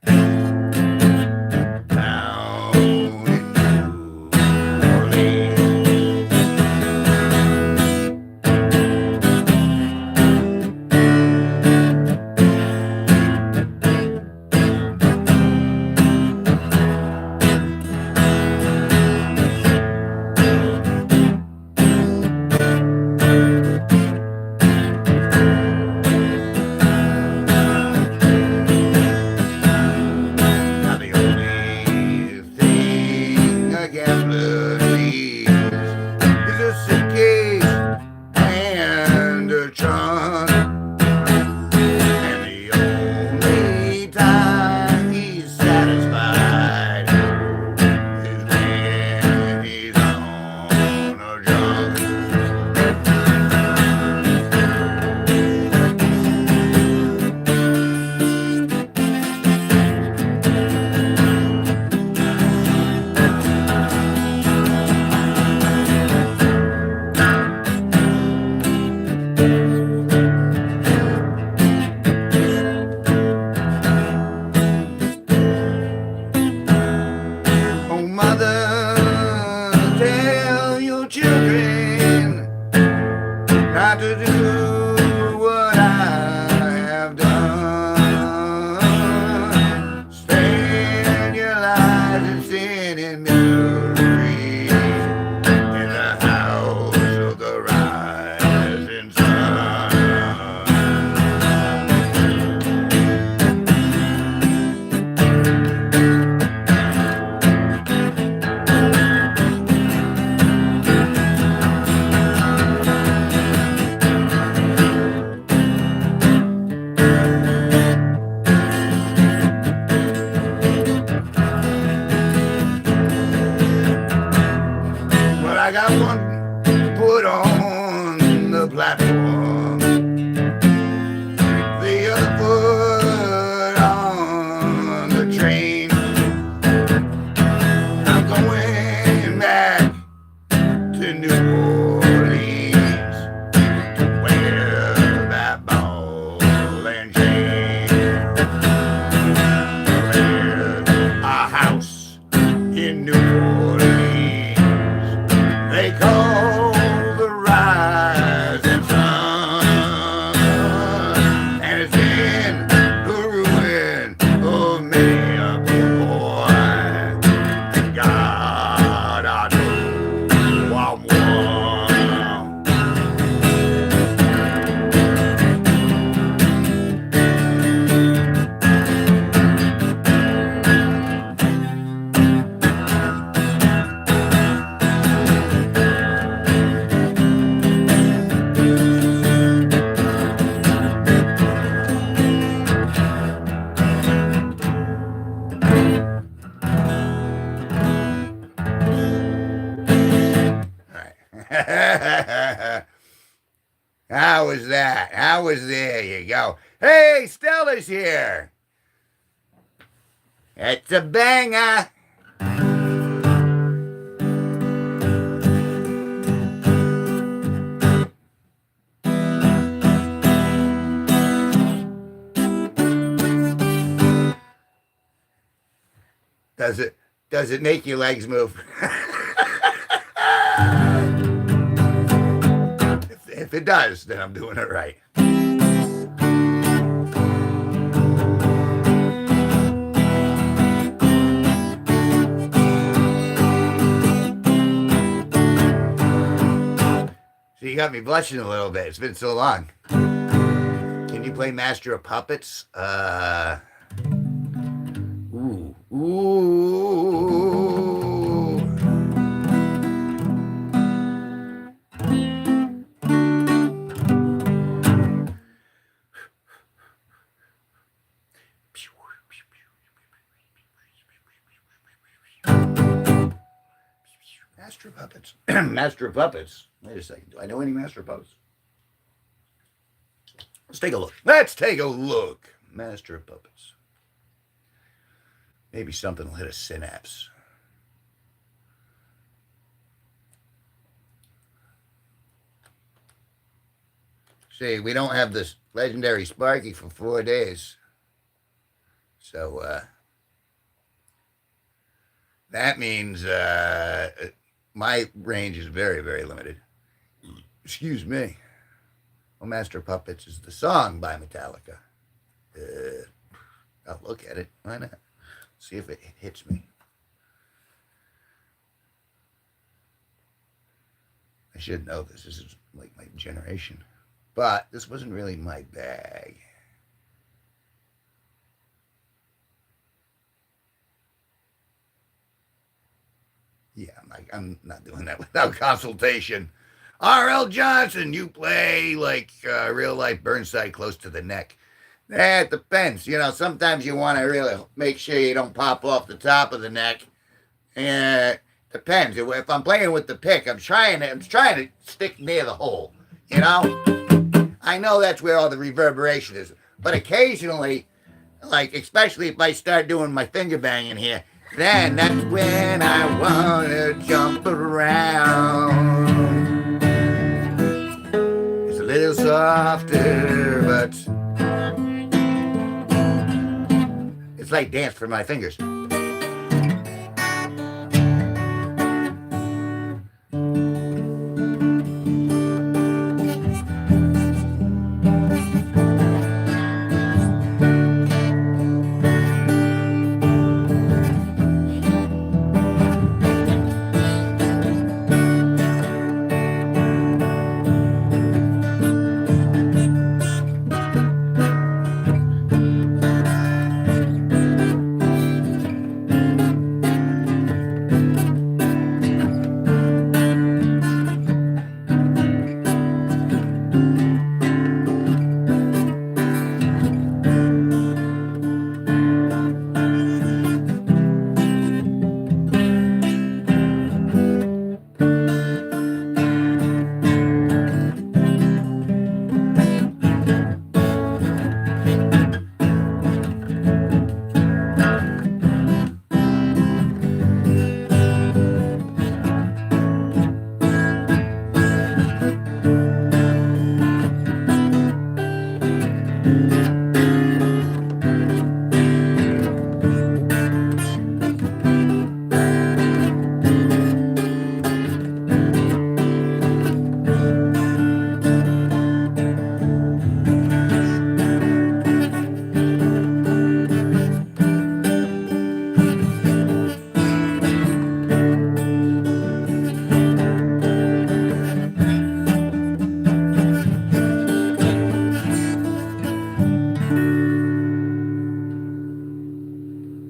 Speaker 1: down in New Orleans. gambler needs is a suitcase and a trunk. And the only time he's satisfied is when he's on a drunk. Oh, mother, tell your children not to do what I have done. Spend your lives in sin and misery in the house of the rising sun. Well, I got one put on the platform, the other put on the train. I'm going back to New Orleans to wear that ball and chain. There's a house in New Orleans they call the rising sun, and it's been the ruin of many a boy. God, I know I'm one. How was that? How was there you go? Hey, Stella's here. It's a banger. Does it make your legs move? If it does, then I'm doing it right. So you got me blushing a little bit. It's been so long. Can you play Master of Puppets? Ooh. Master of Puppets. Master of Puppets. Wait a second. Do I know any Master of Puppets? Let's take a look. Let's take a look. Master of Puppets. Maybe something will hit a synapse. See, we don't have this legendary Sparky for 4 days. So, that means my range is very, very limited. Excuse me. Well, Master of Puppets is the song by Metallica. I'll look at it. Why not? See if it hits me. I should know this. This is like my generation. But this wasn't really my bag. Yeah, I'm not doing that without consultation. R.L. Johnson, you play like real life Burnside close to the neck. That depends. You know, sometimes you want to really make sure you don't pop off the top of the neck. And depends. If I'm playing with the pick, I'm trying to stick near the hole. You know, I know that's where all the reverberation is. But occasionally, like especially if I start doing my finger banging here, then that's when I wanna jump around. It's a little softer, but it's like dance for my fingers.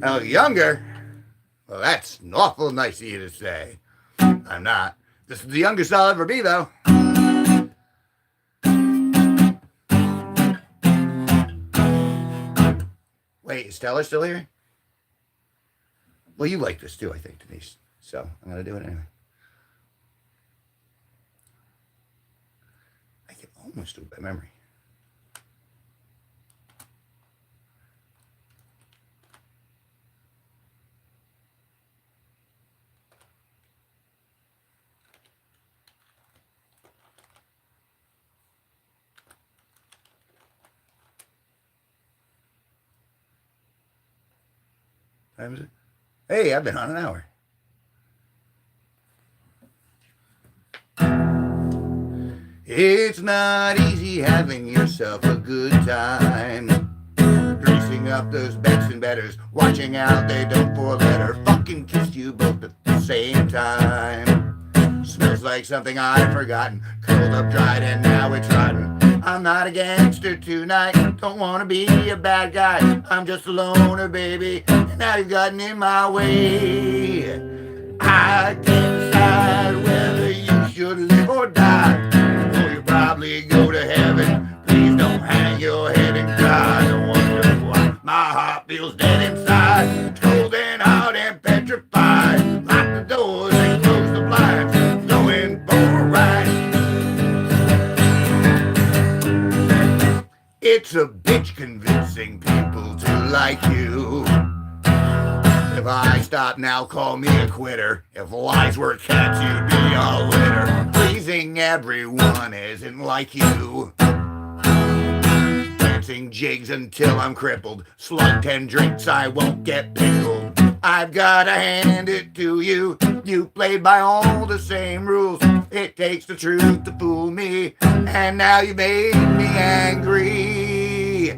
Speaker 1: Now, younger? Well, that's awful nice of you to say. I'm not. This is the youngest I'll ever be, though. Wait, is Stella still here? Well, you like this too, I think, Denise. So I'm going to do it anyway. I can almost do it by memory. Time is it? Hey, I've been on an hour. It's not easy having yourself a good time. Greasing up those bets and betters, watching out they don't four-letter fucking kiss you both at the same time. Smells like something I've forgotten, curled up, dried, and now it's rotten. I'm not a gangster tonight, don't wanna be a bad guy. I'm just a loner, baby, and now you've gotten in my way. I can't decide whether you should live or die. Oh, you'll probably go to heaven. Please don't hang your head and cry. I wonder why my heart feels dead inside. Cold and hard and petrified. Lock the doors and close the blinds. Going for a ride. It's a bitch convincing people to like you. If I stop now, call me a quitter. If lies were cats, you'd be a litter. Pleasing everyone isn't like you. Dancing jigs until I'm crippled. Slug 10 drinks, I won't get pickled. I've gotta hand it to you. You played by all the same rules. It takes the truth to fool me. And now you made me angry.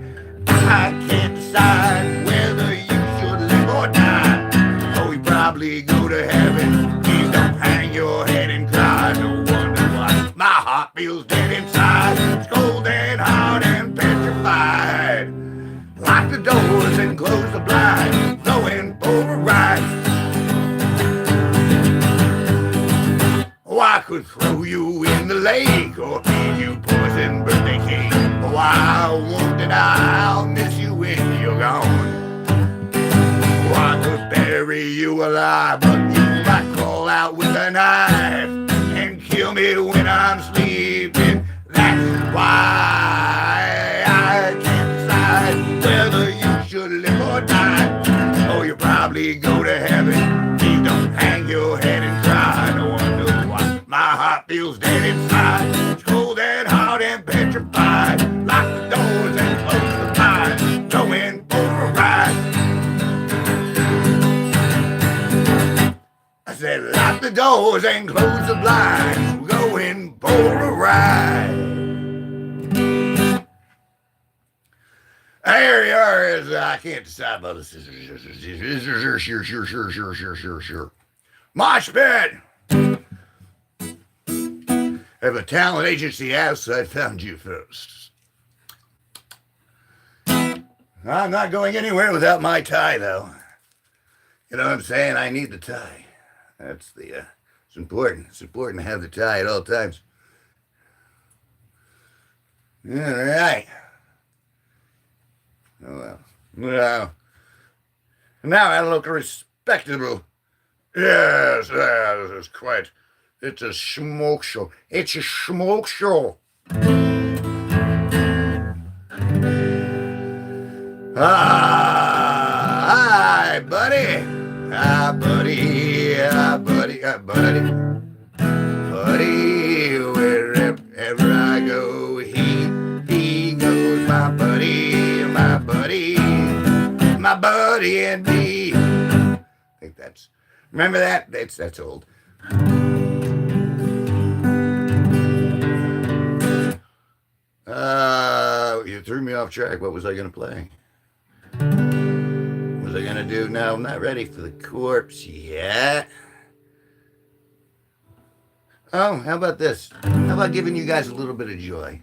Speaker 1: I can't decide whether you should live or die. Oh, we probably go to heaven. Please don't hang your head and cry. No wonder why my heart feels dead inside. It's cold and hard and petrified. Lock the doors and close the blinds. Going for a ride. could throw you in the lake or feed you poison birthday cake. Oh, I won't deny I'll miss you when you're gone. Oh, I could bury you alive, but you might crawl out with a knife and kill me when I'm sleeping. That's why I can't decide whether you should live or die. Oh, you probably go to heaven. Please don't hang your head and cry. No one knows why my heart feels dead inside. It's cold and hard and petrified. Lock the doors and close the blinds. Going for a ride. I said, lock the doors and close the blinds. We're going for a ride. Here you are. I can't decide about this. Sure. Mosh pit. If a talent agency asks, I found you first. I'm not going anywhere without my tie, though. You know what I'm saying? I need the tie. That's the, it's important. It's important to have the tie at all times. All right. Oh, well. Now I look respectable. Yes, this is quite. It's a smoke show. It's a smoke show. Hi, buddy. Hi, buddy. Hi, buddy. Hi, buddy. Buddy, wherever I go, he goes, my buddy, my buddy, my buddy and me. I think that's, remember that? That's old. You threw me off track. What was I going to play? What was I going to do? No, I'm not ready for the corpse yet. Oh, how about this? How about giving you guys a little bit of joy?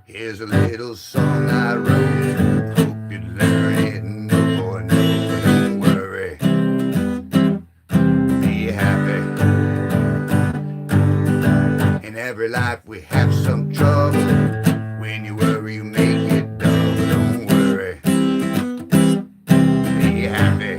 Speaker 1: Here's a little song I wrote. Hope you learn it. No boy, no, don't worry. Be happy. In every life we have some trouble. When you worry, you make it double. Don't worry. Be happy.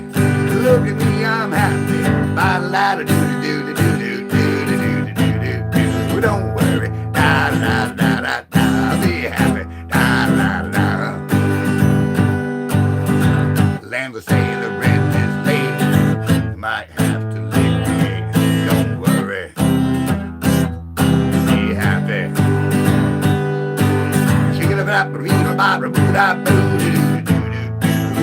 Speaker 1: Look at me, I'm happy. By the light of do-do-do-do-do-do-do-do-do-do-do. Don't worry. Da-da-da-da-da. Be happy. Da-da-da-da. Landlord say the rent is late. Might have to liquidate. Don't worry. Be happy.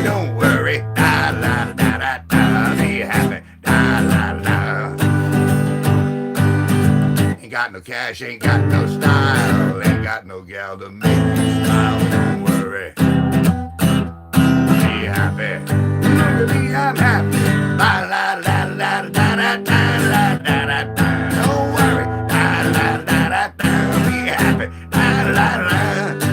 Speaker 1: Don't worry. Da-da-da-da-da. Be happy. Da-da-da. Ain't got no cash, ain't got no style, ain't got no gal to make me smile. Don't worry. Be happy. Look at me, I'm happy. Da-da-da-da-da-da-da-da-da-da-da. Don't worry. Da-da-da-da-da. Be happy. Da-da-da-da.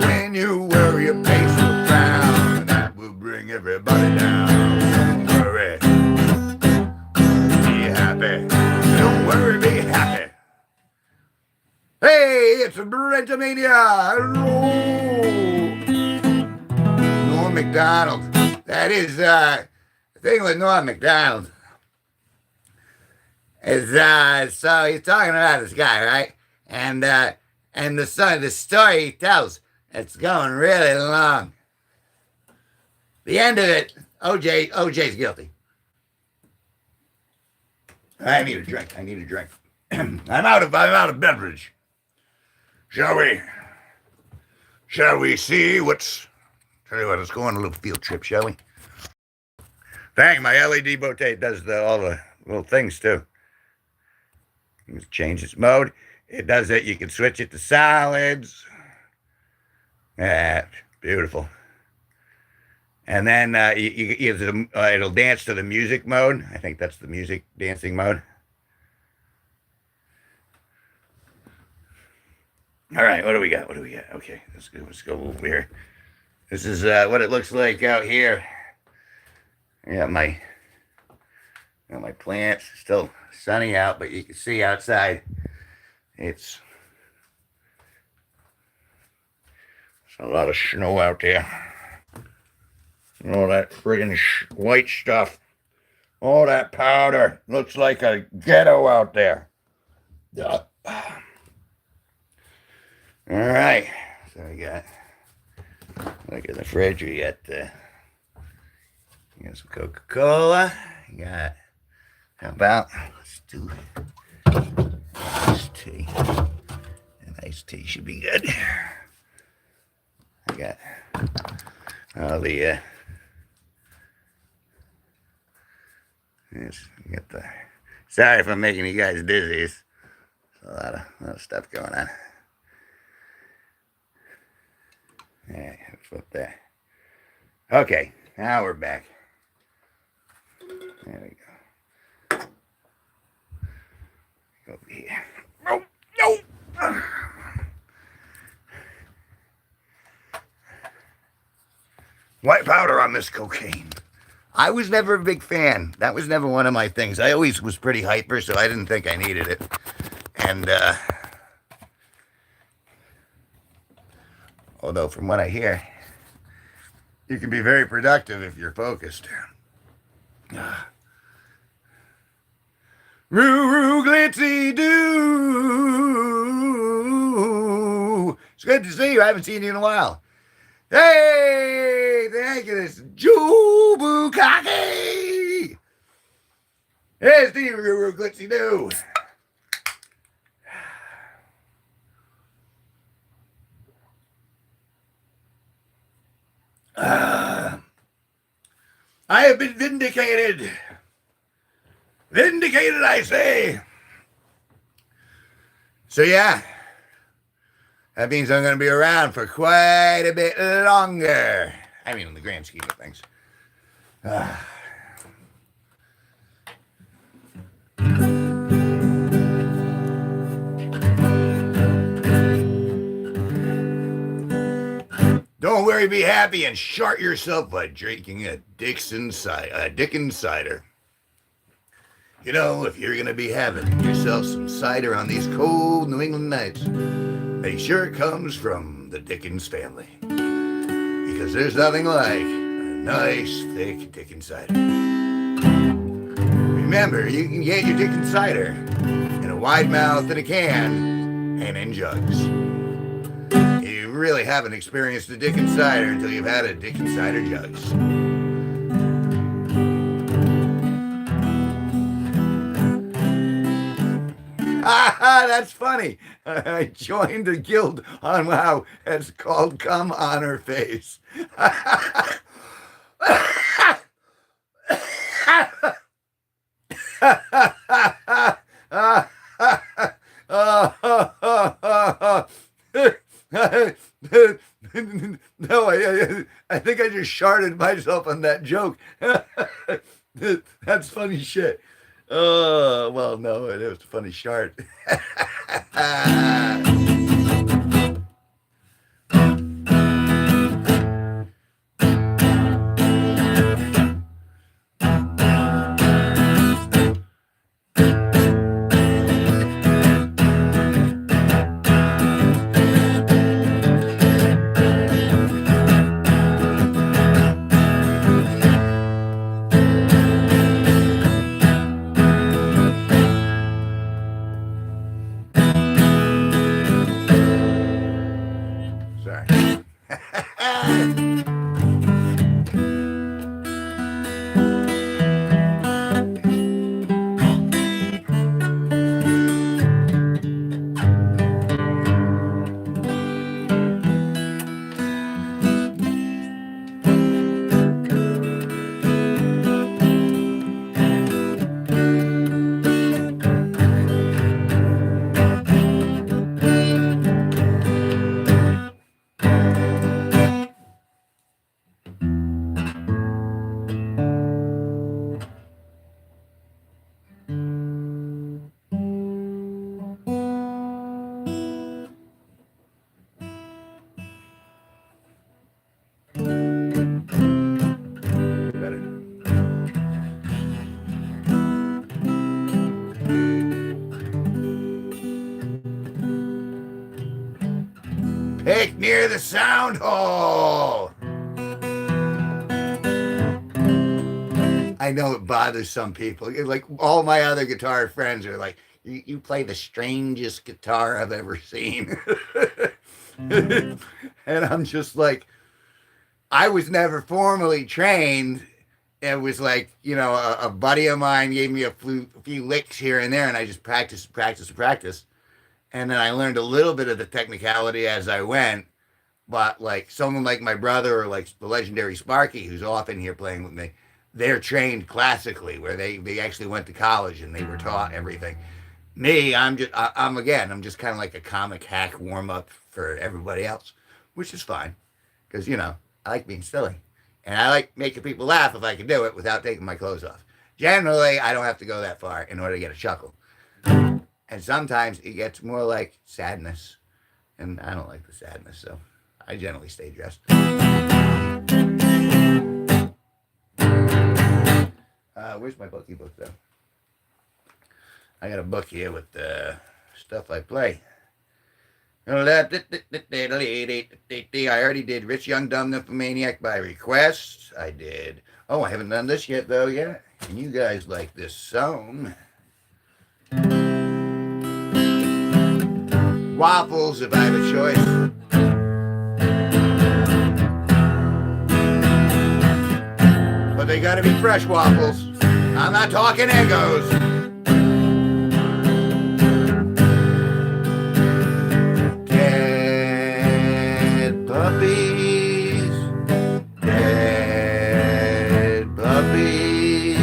Speaker 1: When you worry, your face will frown. That will bring everybody down. Don't worry. Be happy. Don't worry, be happy. Hey, it's Brentomania. Hello. Norm MacDonald. That is, the thing with Norm MacDonald is, so he's talking about this guy, right? And the story he tells, it's going really long. The end of it, OJ's guilty. I need a drink. I'm out of beverage. Shall we see what's, tell you what, let's go on a little field trip, shall we? Dang, my LED boat does all the little things too. You can change its mode. It does it. You can switch it to solids. Yeah, beautiful. And then it'll dance to the music mode. I think that's the music dancing mode. All right, what do we got? What do we got? Okay, let's go over here. This is what it looks like out here. I got my plants. It's still sunny out, but you can see outside. It's a lot of snow out there. All that friggin' white stuff. All that powder. Looks like a ghetto out there. Yeah. All right. So I got, look at the fridge. We got some Coca-Cola. You got, how about, let's do iced tea. An iced tea should be good. I got all the, yes, you got the, sorry if I'm making you guys dizzy. It's a lot of stuff going on. All right, flip that. Okay, now we're back. There we go. Over here. Oh, no! White powder on this cocaine. I was never a big fan. That was never one of my things. I always was pretty hyper, so I didn't think I needed it. And, although from what I hear, you can be very productive if you're focused. Roo glitzy doo. It's good to see you. I haven't seen you in a while. Hey, thank you. This Jubu Kaki. Hey, Steve, Roo glitzy doo. I have been vindicated. Vindicated, I say. So, yeah. That means I'm going to be around for quite a bit longer. I mean, in the grand scheme of things. Don't worry, be happy, and shart yourself by drinking a Dickens cider. You know, if you're going to be having yourself some cider on these cold New England nights, make sure it comes from the Dickens family. Because there's nothing like a nice, thick Dickens cider. Remember, you can get your Dickens cider in a wide mouth, in a can, and in jugs. You really haven't experienced a Dickens cider until you've had a Dickens cider jugs. That's funny. I joined a guild on WoW. It's called Come on Her Face. No, I think I just sharted myself on that joke. That's funny shit. Well, no, it was a funny shart. Pick near the sound hole. I know it bothers some people. Like all my other guitar friends are like, you play the strangest guitar I've ever seen. And I'm just like, I was never formally trained. It was like, a buddy of mine gave me a few licks here and there, and I just practiced. And then I learned a little bit of the technicality as I went. But like someone like my brother or like the legendary Sparky, who's often here playing with me, they're trained classically, where they actually went to college and they were taught everything. Me, I'm just kind of like a comic hack warm up for everybody else, which is fine because I like being silly, and I like making people laugh if I can do it without taking my clothes off. Generally, I don't have to go that far in order to get a chuckle, and sometimes it gets more like sadness, and I don't like the sadness, so I generally stay dressed. Where's my bookie book though? I got a book here with the stuff I play. I already did Rich Young Dumb Nymphomaniac by request. I did. Oh, I haven't done this yet though yet. And you guys like this song. Waffles if I have a choice. But they gotta be fresh waffles. I'm not talking Eggos. Dead puppies, dead puppies,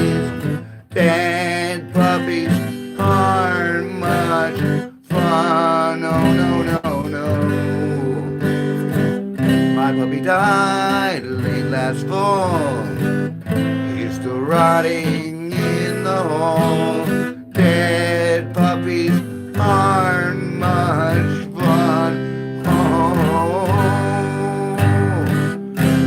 Speaker 1: dead puppies aren't much fun. No, no, no, no. My puppy died late last fall. He's still rotting in the hall. Dead puppies aren't much fun. Oh,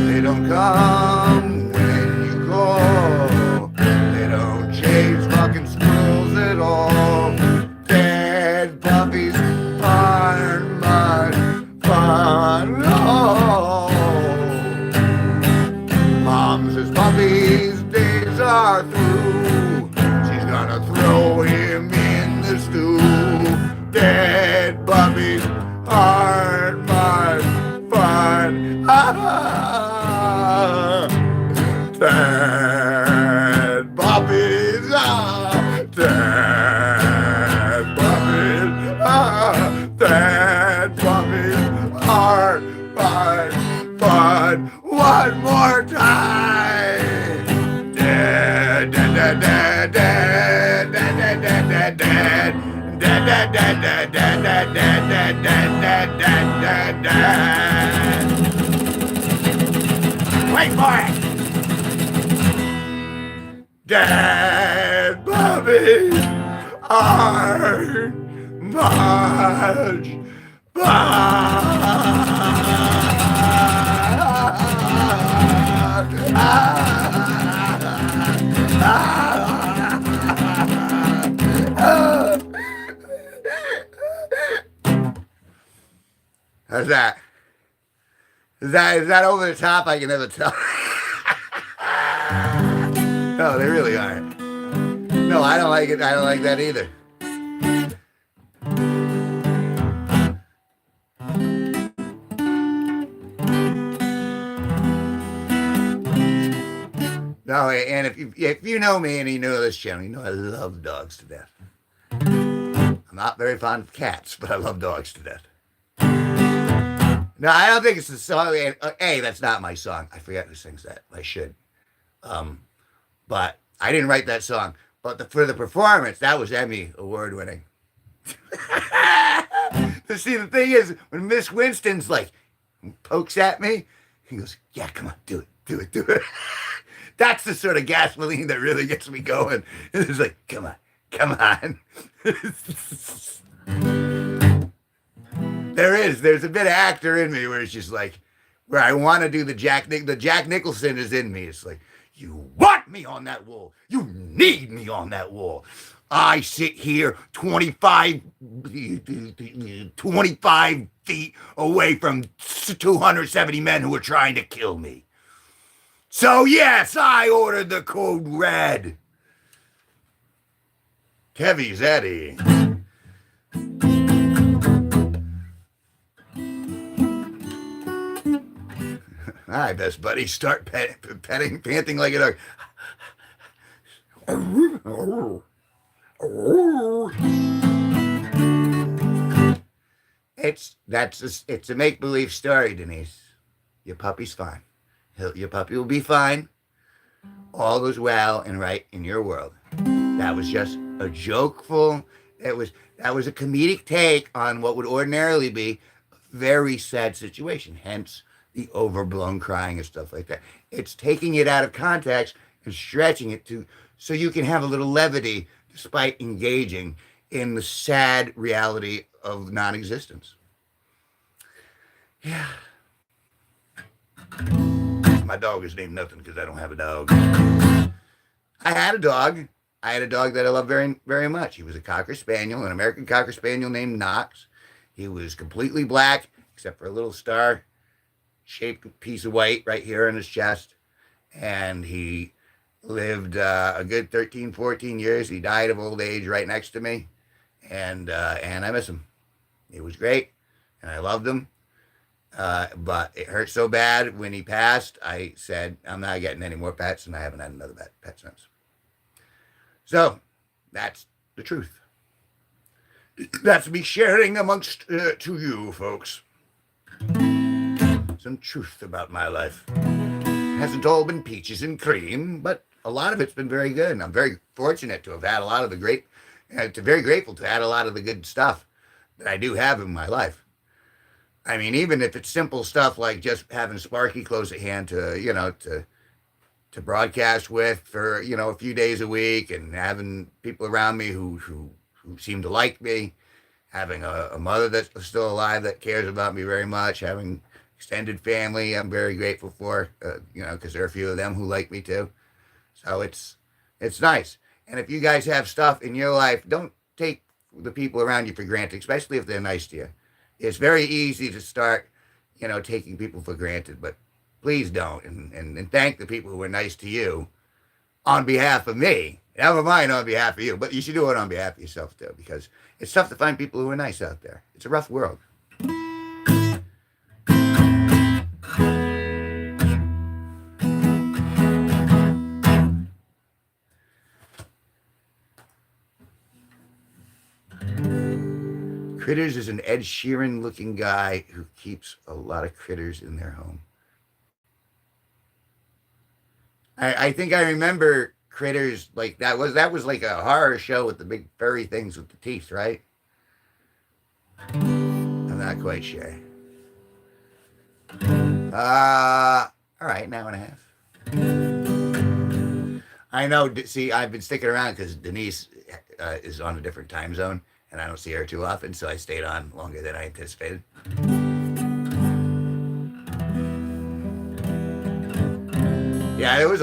Speaker 1: they don't come when you call. They don't chase fucking squirrels at all. Dead puppies aren't much fun. Oh, Mom says puppies days are through. She's gonna throw him in the stew. Dead puppies aren't much fun. Dead puppies are dead puppies are dead puppies aren't much fun. One more time. Dead, dead, dead, dead, dead, dead, dead, dead, dead. Dead, dead, dead, dead, dead, dead, dead, dead, dead, dead, dead, dead. Wait for it. Dead puppies aren't much How's that? Is that over the top? I can never tell. No, they really aren't. No, I don't like it. I don't like that either. No, and if you know me and you know this channel, you know I love dogs to death. I'm not very fond of cats, but I love dogs to death. No, I don't think it's the song. Hey, that's not my song. I forget who sings that. I should. But I didn't write that song. But for the performance, that was Emmy award winning. See, the thing is, when Miss Winston's like pokes at me, he goes, "Yeah, come on, do it." That's the sort of gasoline that really gets me going. It's like, come on. There's a bit of actor in me where it's just like, where I want to do the Jack Nicholson is in me. It's like, you want me on that wall. You need me on that wall. I sit here 25 feet away from 270 men who were trying to kill me. So, yes, I ordered the code red. Kevy's Eddie. All right, best buddy, start panting like a dog. It's a make believe story, Denise. Your puppy's fine. Your puppy will be fine. All goes well and right in your world. That was just a jokeful. That was a comedic take on what would ordinarily be a very sad situation. Hence the overblown crying and stuff like that. It's taking it out of context and stretching it to so you can have a little levity despite engaging in the sad reality of non-existence. Yeah. My dog is named nothing because I don't have a dog. I had a dog. I had a dog that I loved very, very much. He was a Cocker Spaniel, an American Cocker Spaniel named Knox. He was completely black, except for a little star-shaped piece of white right here on his chest. And he lived a good 13, 14 years. He died of old age right next to me. And I miss him. He was great, and I loved him. But it hurt so bad when he passed, I said, I'm not getting any more pets, and I haven't had another pet since. So, that's the truth. That's me sharing amongst to you, folks. Some truth about my life. Hasn't all been peaches and cream, but a lot of it's been very good, and I'm very fortunate to have had a lot of the very grateful to have had a lot of the good stuff that I do have in my life. I mean, even if it's simple stuff like just having Sparky close at hand to broadcast with for, a few days a week, and having people around me who seem to like me, having a mother that's still alive that cares about me very much, having extended family I'm very grateful for, because there are a few of them who like me too. So it's nice. And if you guys have stuff in your life, don't take the people around you for granted, especially if they're nice to you. It's very easy to start, taking people for granted, but please don't. And thank the people who were nice to you on behalf of me. Never mind on behalf of you, but you should do it on behalf of yourself too, because it's tough to find people who are nice out there. It's a rough world. Critters is an Ed Sheeran looking guy who keeps a lot of critters in their home. I think I remember Critters, like that was like a horror show with the big furry things with the teeth, right? I'm not quite sure. All right, an hour and a half. I know. See, I've been sticking around because Denise is on a different time zone, and I don't see her too often, so I stayed on longer than I anticipated. Yeah, there was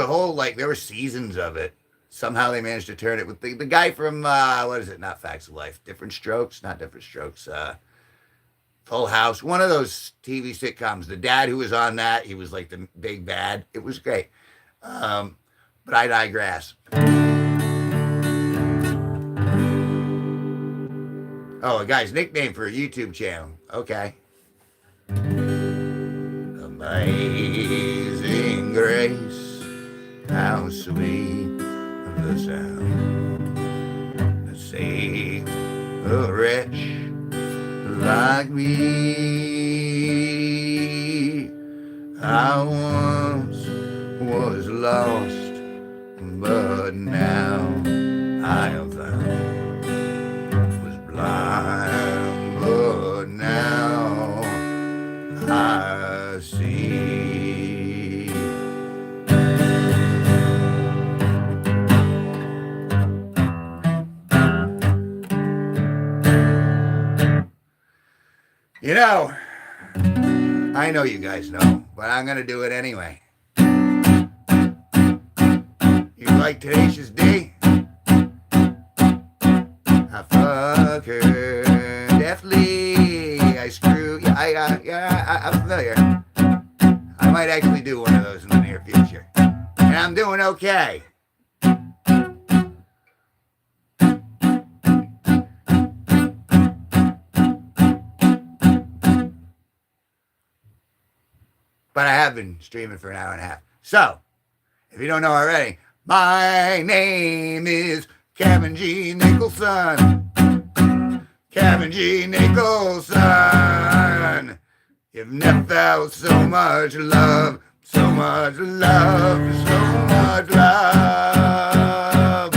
Speaker 1: there were seasons of it. Somehow they managed to turn it with the guy from, what is it? Not Facts of Life. Different Strokes? Not Different Strokes. Full House. One of those TV sitcoms. The dad who was on that, he was like the big bad. It was great. But I digress. Oh, a guy's nickname for a YouTube channel. Okay. Amazing Grace. How sweet the sound that saved a wretch like me. I once was lost, but now I am found. Was blind, but now I see. I know you guys know, but I'm going to do it anyway. You like Tenacious D? I fuck her deftly, I screw, yeah, I'm familiar. I might actually do one of those in the near future. And I'm doing okay. But I have been streaming for an hour and a half. So, if you don't know already, my name is Kevin G Nicholson. Kevin G Nicholson. You've never felt so much love, so much love, so much love.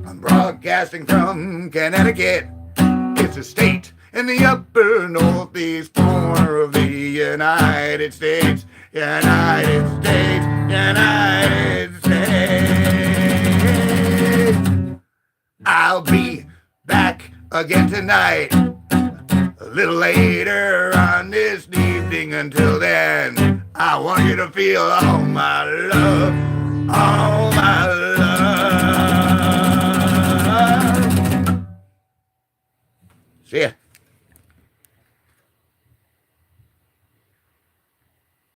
Speaker 1: I'm broadcasting from Connecticut. It's a state in the upper northeast corner of the United States. United States, United States. I'll be back again tonight, a little later on this evening. Until then, I want you to feel all my love, all